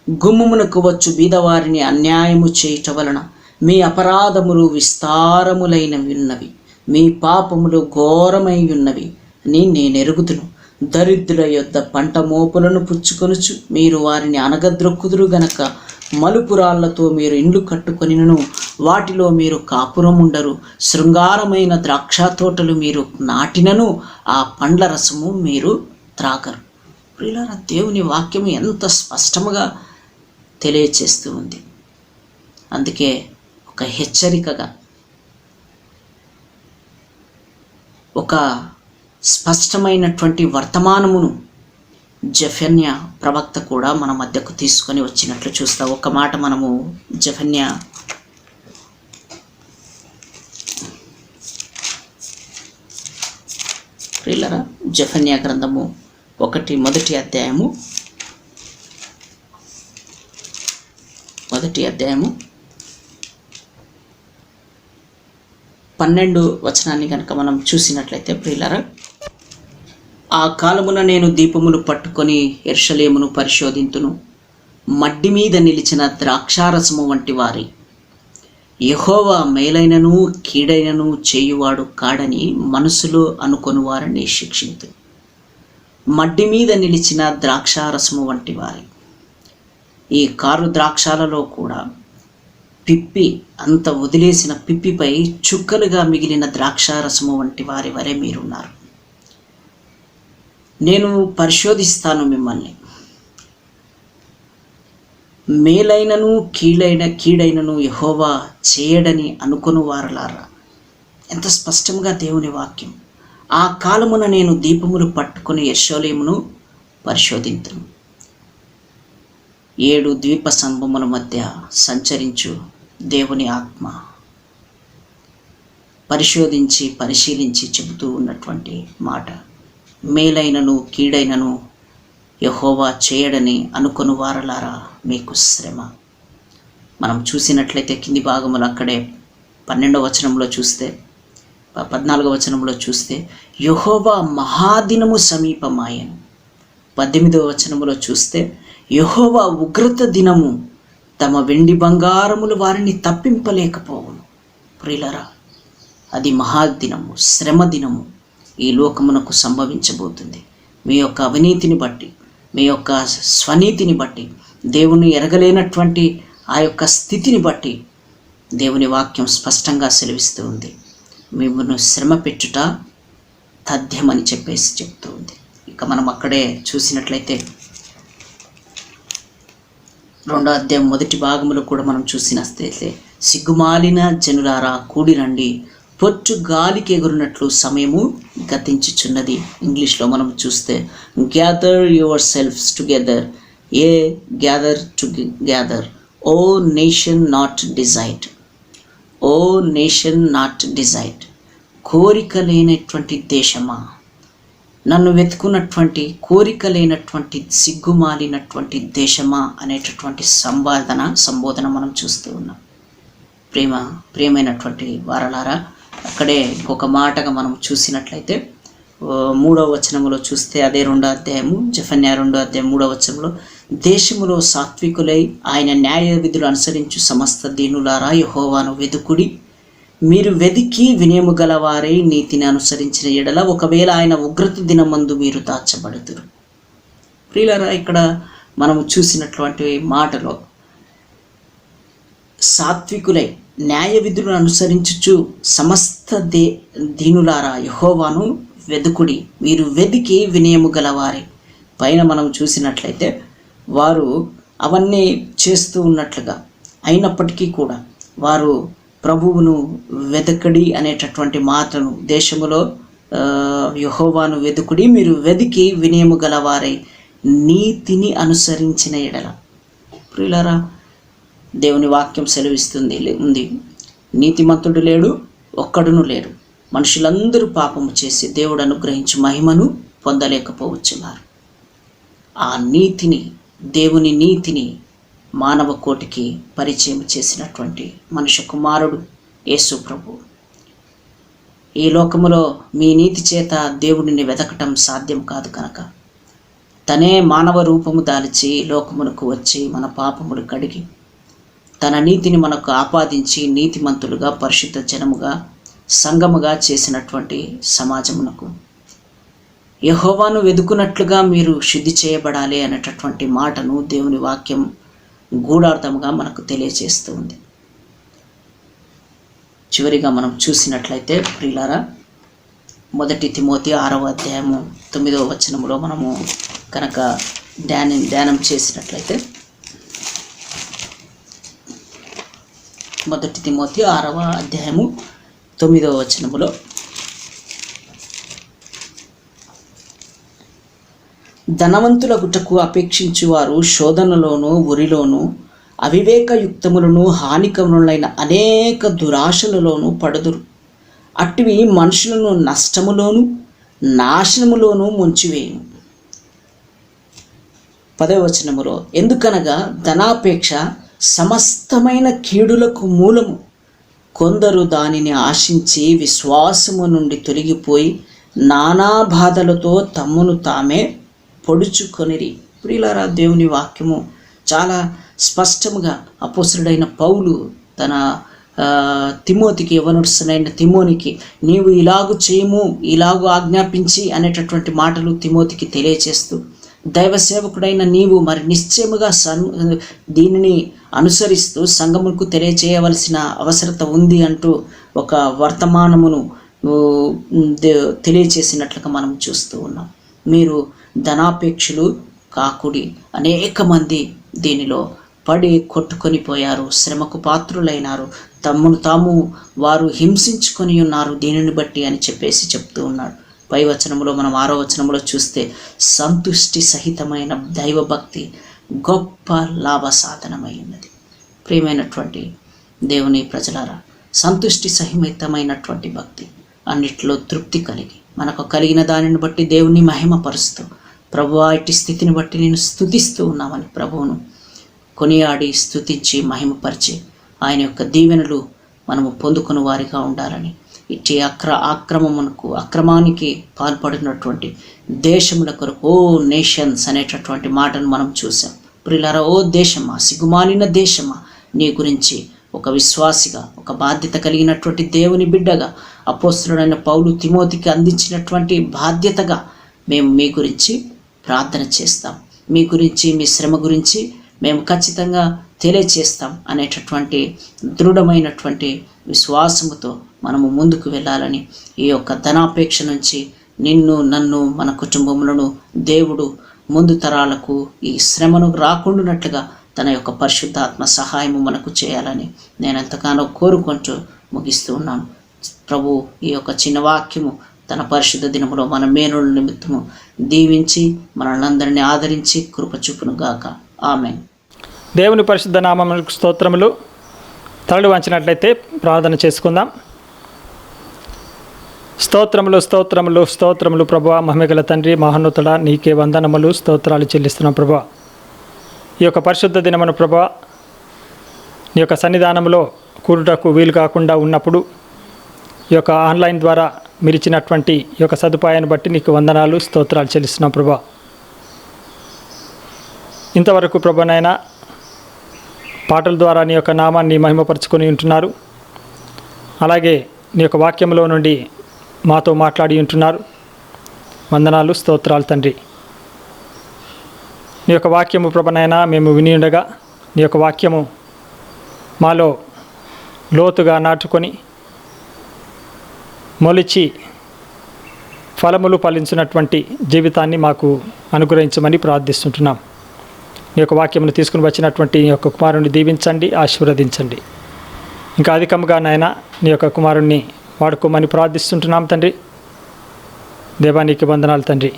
గుమ్మునకు వచ్చు బీదవారిని అన్యాయము చేయుట వలన మీ అపరాధములు విస్తారములైనవి ఉన్నవి, మీ పాపములు ఘోరమై ఉన్నవి అని నేనెరుగుదును. దరిద్రుల యొద్ద పంట మోపులను పుచ్చుకొనుచు మీరు వారిని అనగద్రొక్కుదురు గనక మలుపురాళ్లతో మీరు ఇండ్లు కట్టుకొనినను వాటిలో మీరు కాపురం ఉండరు. శృంగారమైన ద్రాక్ష తోటలు మీరు నాటినను ఆ పండ్ల రసము మీరు త్రాగరు. ప్రియులారా, దేవుని వాక్యము ఎంత స్పష్టముగా తెలియచేస్తూ ఉంది. అందుకే ఒక హెచ్చరికగా, ఒక స్పష్టమైనటువంటి వర్తమానమును జెఫన్యా ప్రవక్త కూడా మన మధ్యకు తీసుకొని వచ్చినట్లు చూస్తాం. ఒక మాట మనము జెఫన్యా ప్రియులరా, జెఫన్యా గ్రంథము 1 మొదటి అధ్యాయము 12 వచనాన్ని కనుక మనం చూసినట్లయితే, ప్రియులరా, ఆ కాలమున నేను దీపమును పట్టుకొని యెరూషలేమును పరిశోధింతును. మడ్డి మీద నిలిచిన ద్రాక్షారసము వంటి వారి యెహోవా మేలైనను కీడైనను చేయువాడు కాడని మనసులో అనుకొని వారిని శిక్షింతు. మడ్డి మీద నిలిచిన ద్రాక్షారసము వంటి వారి, ఈ కారు ద్రాక్షాలలో కూడా పిప్పి, అంత వదిలేసిన పిప్పిపై చుక్కలుగా మిగిలిన ద్రాక్షారసము వంటి వారి వరే మీరున్నారు. నేను పరిశోధిస్తాను మిమ్మల్ని, మేలైనను కీడైనను యెహోవా చేయడని అనుకుని వారలారా. ఎంత స్పష్టంగా దేవుని వాక్యం. ఆ కాలమున నేను దీపములు పట్టుకుని యెరూషలేమును పరిశోధింతును. 7 ద్వీప స్తంభముల మధ్య సంచరించు దేవుని ఆత్మ పరిశీలించి చెబుతూ ఉన్నటువంటి మాట, మేలైనను కీడైనను యెహోవా చేయడని అనుకొని వారలారా మీకు శ్రమ. మనం చూసినట్లయితే కింది భాగములు అక్కడే 12వ వచనంలో చూస్తే, 14వ వచనంలో చూస్తే యెహోవా మహాదినము సమీపమాయను. 18వ వచనములో చూస్తే యెహోవా ఉగ్రత దినము తమ వెండి బంగారములు వారిని తప్పింపలేకపోవును. ప్రియులరా, అది మహాదినము, శ్రమ దినము ఈ లోకమునకు సంభవించబోతుంది. మీ యొక్క అవినీతిని బట్టి, మీ యొక్క స్వనీతిని బట్టి, దేవుని ఎరగలేనటువంటి ఆ యొక్క స్థితిని బట్టి దేవుని వాక్యం స్పష్టంగా సెలవిస్తూ ఉంది. మిమ్మల్ని శ్రమ పెట్టుట తథ్యమని చెప్తూ ఉంది. ఇక మనం అక్కడే చూసినట్లయితే 2వ అధ్యాయం మొదటి భాగంలో కూడా మనం చూసినట్లయితే, సిగ్గుమాలిన జనులారా కూడిరండి, పొచ్చు గాలికి ఎగురునట్లు సమయము గతించుచున్నది. ఇంగ్లీష్లో మనం చూస్తే gather your selves together, gather together, O nation not desired, O nation not desired. కోరిక లేనటువంటి దేశమా, నన్ను వెతుకున్నటువంటి కోరిక లేనటువంటి సిగ్గుమాలినటువంటి దేశమా అనేటటువంటి సంబోధన మనం చూస్తూ ఉన్నాం. ప్రియమైనటువంటి వారలారా, అక్కడే ఇంకొక మాటగా మనం చూసినట్లయితే 3వ వచనంలో చూస్తే అదే 2వ అధ్యాయము జెఫన్యా 2వ అధ్యాయం 3వ వచనంలో, దేశములో సాత్వికులై ఆయన న్యాయ విధులు అనుసరించు సమస్త దీనులారా యెహోవాను వెదుకుడి, మీరు వెదికి వినయము గలవారై నీతిని అనుసరించిన ఎడల ఒకవేళ ఆయన ఉగ్రత దినమందు మీరు దాచబడుదురు. ప్రియులారా, ఇక్కడ మనము చూసినటువంటి మాటలో సాత్వికులై న్యాయ విధులను అనుసరించుచు సమస్త దీనులారా యెహోవాను వెదుకుడి, మీరు వెదికి వినయము గలవారే. పైన మనం చూసినట్లయితే వారు అవన్నీ చేస్తూ ఉన్నట్లుగా అయినప్పటికీ కూడా వారు ప్రభువును వెదకడి అనేటటువంటి మాటను, దేశములో యెహోవాను వెదుకుడి, మీరు వెదికి వినయము గలవారై నీతిని అనుసరించిన ఎడల. ప్రియులారా, దేవుని వాక్యం సెలవిస్తుంది, నీతిమంతుడు లేడు, ఒక్కడును లేడు. మనుషులందరూ పాపము చేసి దేవుడు అనుగ్రహించు మహిమను పొందలేకపోవచ్చున్నారు. ఆ నీతిని, దేవుని నీతిని మానవ కోటికి పరిచయం చేసినటువంటి మనుష్య కుమారుడు యేసు ప్రభు. ఈ లోకములో మీ నీతి చేత దేవుడిని వెదకటం సాధ్యం కాదు కనుక తనే మానవ రూపము దాల్చి లోకమునకు వచ్చి మన పాపములు కడిగి తన నీతిని మనకు ఆపాదించి నీతిమంతులుగా, పరిశుద్ధ జనముగా, సంఘముగా చేసినటువంటి సమాజమునకు యెహోవాను వెదుకున్నట్లుగా మీరు శుద్ధి చేయబడాలి అనేటటువంటి మాటను దేవుని వాక్యం గూఢార్థముగా మనకు తెలియజేస్తూ ఉంది. చివరిగా మనం చూసినట్లయితే ప్రియులారా, 1 తిమోతి 6వ అధ్యాయము 9వ వచనములో మనము కనుక ధ్యానం చేసినట్లయితే 1 తిమోతి 6వ అధ్యాయము 9వ వచనములో, ధనవంతుల గుటకు అపేక్షించువారు శోధనలోను ఉరిలోను అవివేకయుక్తములను హానికములైన అనేక దురాశలలోనూ పడుదురు. అట్టివి మనుషులను నష్టములోను నాశనములోను ముంచివేయును. 10వ వచనములో, ఎందుకనగా ధనాపేక్ష సమస్తమైన కీడులకు మూలము, కొందరు దానిని ఆశించి విశ్వాసము నుండి తొలగిపోయి నానా బాధలతో తమ్మును తామే పొడుచుకొనిరి. ప్రియులారా, దేవుని వాక్యము చాలా స్పష్టముగా అపోస్తలుడైన పౌలు తన తిమోతికి, యవనస్తుడైన తిమోనికి, నీవు ఇలాగు చేయము, ఇలాగు ఆజ్ఞాపించి అనేటటువంటి మాటలు తిమోతికి తెలియచేస్తూ, దైవ సేవకుడైన నీవు మరి నిశ్చయముగా దీనిని అనుసరిస్తూ సంఘముకు తెలియచేయవలసిన అవసరత ఉంది అంటూ ఒక వర్తమానమును తెలియచేసినట్లుగా మనం చూస్తూ ఉన్నాం. మీరు ధనాపేక్షలు కాకుడి. అనేక మంది దీనిలో పడి కొట్టుకొని పోయారు, శ్రమకు పాత్రులైనారు, తమ్మును తాము వారు హింసించుకొని ఉన్నారు దీనిని బట్టి అని చెప్పేసి చెప్తూ ఉన్నాడు. పై వచనంలో మనం 6వ వచనంలో చూస్తే, సంతుష్టి సహితమైన దైవభక్తి గొప్ప లాభ సాధనమై ఉన్నది. ప్రియమైనటువంటి దేవుని ప్రజలారా, సంతుష్టి సహితమైనటువంటి భక్తి, అన్నిట్లో తృప్తి కలిగి మనకు కలిగిన దానిని బట్టి దేవుని మహిమపరుస్తూ, ప్రభువా ఇట్టి స్థితిని బట్టి నేను స్తుతిస్తూ ఉన్నామని ప్రభువును కొనియాడి స్తుతించి మహిమపరిచి ఆయన యొక్క దీవెనలు మనము పొందుకుని వారిగా ఉండాలని, ఇట్టి అక్రమానికి పాల్పడినటువంటి దేశముల కొరకు ఓ నేషన్స్ అనేటటువంటి మాటను మనం చూసాం. ప్రియులారా, ఓ దేశమా, సిగ్గుమాలిన దేశమా, నీ గురించి ఒక విశ్వాసిగా, ఒక బాధ్యత కలిగినటువంటి దేవుని బిడ్డగా అపోస్తలుడైన పౌలు తిమోతికి అందించినటువంటి బాధ్యతగా మేము మీ గురించి ప్రార్థన చేస్తాం, మీ గురించి, మీ శ్రమ గురించి మేము ఖచ్చితంగా తెలియచేస్తాం అనేటటువంటి దృఢమైనటువంటి విశ్వాసముతో మనము ముందుకు వెళ్ళాలని, ఈ యొక్క ధనాపేక్ష నుంచి నిన్ను, నన్ను, మన కుటుంబములను దేవుడు ముందు తరాలకు ఈ శ్రమను రాకుండానట్లుగా తన యొక్క పరిశుద్ధాత్మ సహాయము మనకు చేయాలని నేను ఎంతగానో కోరుకుంటూ ముగిస్తూ ఉన్నాను. ప్రభు ఈ యొక్క చిన్న వాక్యము తన పరిశుద్ధ దినములో మన మేనుల నిమిత్తము దీవించి మనల్ని ఆదరించి కృప చూపును గాక. ఆమేన్. దేవుని పరిశుద్ధ నామమునకు స్తోత్రములు. తలలు వంచినట్లయితే ప్రార్థన చేసుకుందాం. స్తోత్రములు స్తోత్రములు స్తోత్రములు ప్రభువా, మహిమగల తండ్రి, మహోన్నతుడా, నీకే వందనములు స్తోత్రాలు చెల్లిస్తున్నాం ప్రభువా. ఈ యొక్క పరిశుద్ధ దినమున ప్రభువా, నీ యొక్క సన్నిధానంలో కూడుటకు వీలు కాకుండా ఉన్నప్పుడు ఈ యొక్క ఆన్లైన్ ద్వారా మీరు ఇచ్చినటువంటి ఈ యొక్క సదుపాయాన్ని బట్టి నీకు వందనాలు స్తోత్రాలు చెల్లిస్తున్నాం ప్రభా. ఇంతవరకు ప్రభానైనా పాటల ద్వారా నీ యొక్క నామాన్ని మహిమపరుచుకొని ఉంటున్నారు. అలాగే నీ యొక్క వాక్యంలో నుండి మాతో మాట్లాడి ఉంటున్నారు. వందనాలు స్తోత్రాలు తండ్రి. నీ యొక్క వాక్యము ప్రభనైనా మేము విని ఉండగా నీ యొక్క వాక్యము మాలో లోతుగా నాటుకొని మొలిచి ఫలములు ఫలించినటువంటి జీవితాన్ని మాకు అనుగ్రహించమని ప్రార్థిస్తుంటున్నాం. నీ యొక్క వాక్యమును తీసుకుని వచ్చినటువంటి నీ యొక్క కుమారుని దీవించండి, ఆశీర్వదించండి. ఇంకా అధికంగా నాయన నీ యొక్క కుమారుణ్ణి వాడుకోమని ప్రార్థిస్తుంటున్నాం తండ్రి. దేవానికి వందనాలు తండ్రి.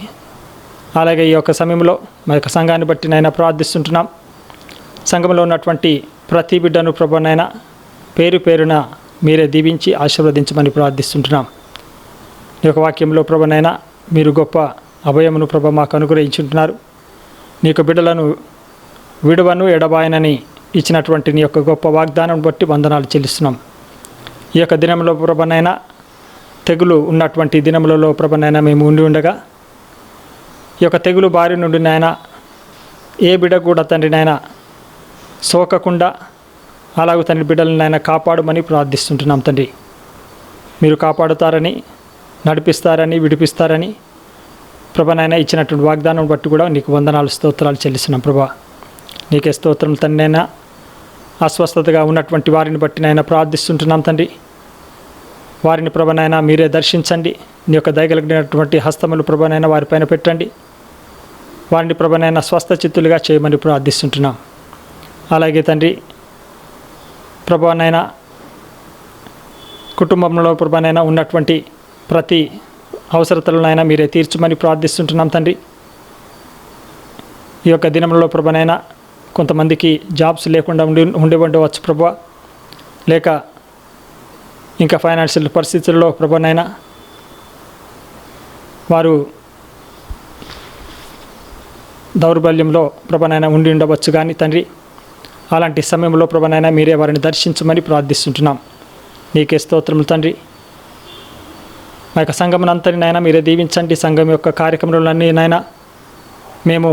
అలాగే ఈ యొక్క సమయంలో మా యొక్క సంఘాన్ని బట్టి నైనా ప్రార్థిస్తుంటున్నాం. సంఘంలో ఉన్నటువంటి ప్రతి బిడ్డను ప్రభునైనా పేరు పేరున మీరే దీవించి ఆశీర్వదించమని ప్రార్థిస్తుంటున్నాం. ఈ యొక్క వాక్యంలో ప్రభునైనా మీరు గొప్ప అభయమును ప్రభు మాకు అనుగ్రహించుంటున్నారు. నీ యొక్క బిడ్డలను విడువను ఎడబాయనని ఇచ్చినటువంటి నీ యొక్క గొప్ప వాగ్దానం బట్టి వందనాలు చెల్లిస్తున్నాం. ఈ యొక్క దినంలో ప్రభునైనా తెగులు ఉన్నటువంటి దినములలో ప్రభునైనా మేము ఉండి ఉండగా ఈ యొక్క తెగులు బారి నుండి నాయన ఏ బిడ్డ కూడా తండ్రి నాయన సోకకుండా అలాగే తండ్రి బిడ్డలను నాయన కాపాడమని ప్రార్థిస్తుంటున్నాం తండ్రి. మీరు కాపాడుతారని, నడిపిస్తారని, విడిపిస్తారని ప్రభానైనా ఇచ్చినటువంటి వాగ్దానం బట్టి కూడా నీకు వందనాలు స్తోత్రాలు చెల్లిస్తున్నాం ప్రభా. నీకే స్తోత్రం తండ్రి. నైనా అస్వస్థతగా ఉన్నటువంటి వారిని బట్టి నైనా ప్రార్థిస్తుంటున్నాం తండ్రి. వారిని ప్రభనైనా మీరే దర్శించండి. నీ యొక్క దయగలిగినటువంటి హస్తములు ప్రభనైనా వారిపైన పెట్టండి. వారిని ప్రభనైనా స్వస్థ చిత్తులుగా చేయమని ప్రార్థిస్తుంటున్నాం. అలాగే తండ్రి ప్రభనైనా కుటుంబంలో ప్రభనైనా ఉన్నటువంటి ప్రతి అవసరతలనైనా మీరే తీర్చమని ప్రార్థిస్తుంటున్నాం తండ్రి. ఈ యొక్క దినంలో ప్రభనైనా కొంతమందికి జాబ్స్ లేకుండా ఉండి ఉండవచ్చు ప్రభా, లేక ఇంకా ఫైనాన్షియల్ పరిస్థితుల్లో ప్రభనైనా వారు దౌర్బల్యంలో ప్రభనైనా ఉండి ఉండవచ్చు. కానీ తండ్రి అలాంటి సమయంలో ప్రభనైనా మీరే వారిని దర్శించమని ప్రార్థిస్తుంటున్నాం. నీకే స్తోత్రములు తండ్రి. మా యొక్క సంఘమునంతటినైనా మీరే దీవించండి. సంఘం యొక్క కార్యక్రమాలన్నీ నైనా మేము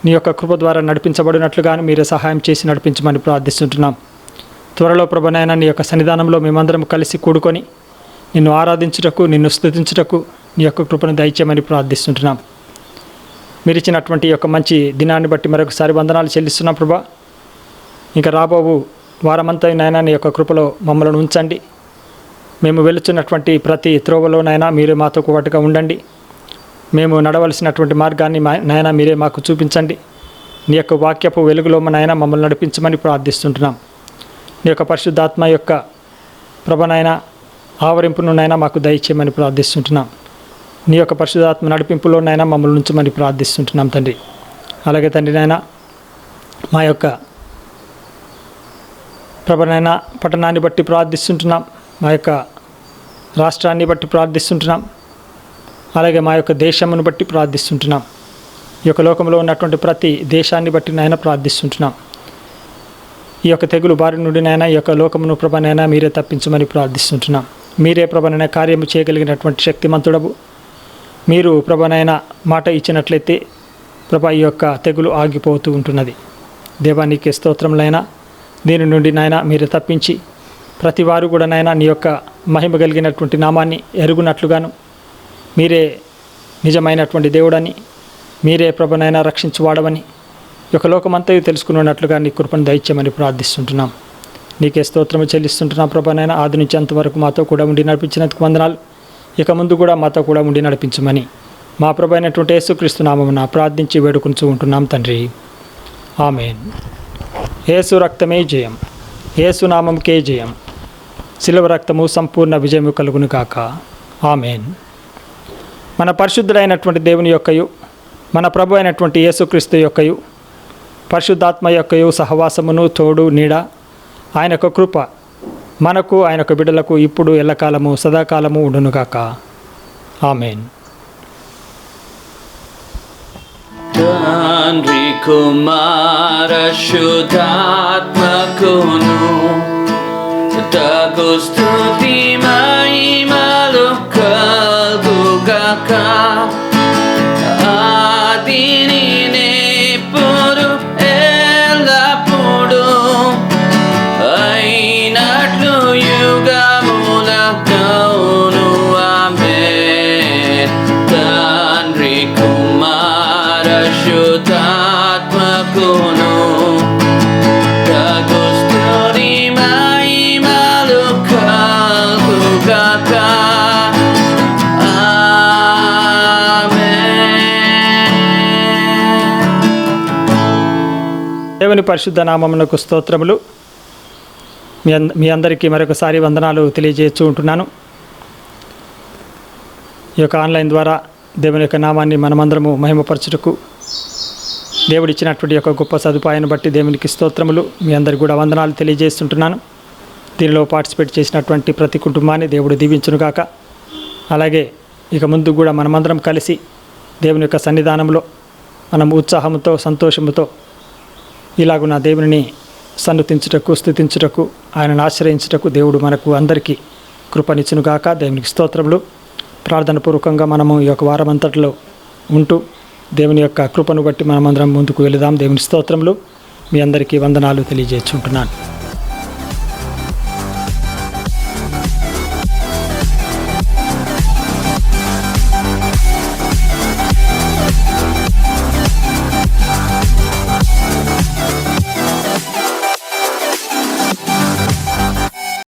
నీ యొక్క కృప ద్వారా నడిపించబడినట్లుగాను మీరే సహాయం చేసి నడిపించమని ప్రార్థిస్తుంటున్నాం. త్వరలో ప్రభనైనా నీ యొక్క సన్నిధానంలో మేమందరం కలిసి కూడుకొని నిన్ను ఆరాధించుటకు, నిన్ను స్తుతించుటకు నీ యొక్క కృపను దయచేయమని ప్రార్థిస్తుంటున్నాం. మీరు ఇచ్చినటువంటి యొక్క మంచి దినాన్ని బట్టి మరొకసారి వందనాలు చెల్లిస్తున్నాం ప్రభా. ఇంకా రాబోవు వారమంతా నాయన నీ యొక్క కృపలో మమ్మల్ని ఉంచండి. మేము వెళుతున్నటువంటి ప్రతి త్రోవలోనైనా మీరు మాతో పాటుగా ఉండండి. మేము నడవలసినటువంటి మార్గాన్ని నాయన మీరే మాకు చూపించండి. నీ యొక్క వాక్యపు వెలుగులో నాయన మమ్మల్ని నడిపించమని ప్రార్థిస్తుంటున్నాం. నీ యొక్క పరిశుద్ధాత్మ యొక్క ప్రభనైనా ఆవరింపునునైనా మాకు దయచేయమని ప్రార్థిస్తుంటున్నాం. నీ యొక్క పరిశుద్ధాత్మ నడిపింపులోనైనా మమ్మల్ని ఉంచమని ప్రార్థిస్తుంటున్నాం తండ్రి. అలాగే తండ్రి నాయన మా యొక్క ప్రభనైనా పట్టణాన్ని బట్టి ప్రార్థిస్తుంటున్నాం. మా యొక్క రాష్ట్రాన్ని బట్టి ప్రార్థిస్తుంటున్నాం. అలాగే మా యొక్క దేశమును బట్టి ప్రార్థిస్తుంటున్నాం. ఈ యొక్క లోకంలో ఉన్నటువంటి ప్రతి దేశాన్ని బట్టి నాయన ప్రార్థిస్తుంటున్నాం. ఈ యొక్క తెగులు బారి నుండి నాయన ఈ యొక్క లోకమును ప్రభనైనా మీరే తప్పించమని ప్రార్థిస్తుంటున్నాం. మీరే ప్రభనైనా కార్యము చేయగలిగినటువంటి శక్తిమంతుడవు. మీరు ప్రభనైనా మాట ఇచ్చినట్లయితే ప్రభా ఈ యొక్క తెగులు ఆగిపోతూ ఉంటున్నది. దేవానికి స్తోత్రములైనా దీని నుండి నాయన మీరే తప్పించి ప్రతి వారు కూడా నాయన నీ యొక్క మహిమ కలిగినటువంటి నామాన్ని ఎరుగునట్లుగాను, మీరే నిజమైనటువంటి దేవుడని, మీరే ప్రభునైనా రక్షించువాడవని ఈ యొక్క లోకమంతా తెలుసుకున్నట్లుగా నీ కృపను దయచేయమని ప్రార్థిస్తుంటున్నాం. నీకే స్తోత్రము చెల్లిస్తుంటున్నాం ప్రభనైనా. ఆది నుంచి అంతవరకు మాతో కూడా ఉండి నడిపించినందుకు వందనాలు. ఇక ముందు కూడా మాతో కూడా ఉండి నడిపించమని మా ప్రభు అయినటువంటి యేసుక్రీస్తు నామమున ప్రార్థించి వేడుకుంటూ ఉంటున్నాం తండ్రి. ఆమేన్. యేసు రక్తమే జయం, యేసు నామంకే జయం. శిలువ రక్తము సంపూర్ణ విజయము కలుగును కాక. ఆమేన్. మన పరిశుద్ధుడైనటువంటి దేవుని యొక్కయు, మన ప్రభు అయినటువంటి యేసుక్రీస్తు యొక్కయు, పరిశుద్ధాత్మ యొక్కయు సహవాసమును, తోడు, నీడ, ఆయన యొక్క కృప మనకు, ఆయన యొక్క బిడ్డలకు ఇప్పుడు ఎల్లకాలము సదాకాలము ఉండునుగాక. ఆమేన్. తండ్రి కుమార శుద్ధాత్మకును తగు స్తుతి మహిమలు పరిశుద్ధ నామమునకు స్తోత్రములు. మీ అందరికీ మరొకసారి వందనాలు తెలియజేస్తూ ఉంటున్నాను. ఈ యొక్క ఆన్లైన్ ద్వారా దేవుని యొక్క నామాన్ని మనమందరము మహిమపరచుటకు దేవుడిచ్చినటువంటి యొక్క గొప్ప సదుపాయాన్ని బట్టి దేవునికి స్తోత్రములు. మీ అందరికీ కూడా వందనాలు తెలియజేస్తుంటున్నాను. దీనిలో పార్టిసిపేట్ చేసినటువంటి ప్రతి కుటుంబాన్ని దేవుడు దీవించునుగాక. అలాగే ఇక ముందు కూడా మనమందరం కలిసి దేవుని యొక్క సన్నిధానంలో మనం ఉత్సాహంతో సంతోషముతో ఇలాగున్న దేవుని సన్నుతించుటకు స్తుతించుటకు ఆయనను ఆశ్రయించుటకు దేవుడు మనకు అందరికీ కృపనిచ్చునుగాక. దేవునికి స్తోత్రములు. ప్రార్థనపూర్వకంగా మనము ఈ యొక్క వారమంతటిలో ఉంటూ దేవుని యొక్క కృపను బట్టి మనమందరం ముందుకు వెళదాం. దేవుని స్తోత్రములు. మీ అందరికీ వందనాలు తెలియజేస్తుంటున్నాను.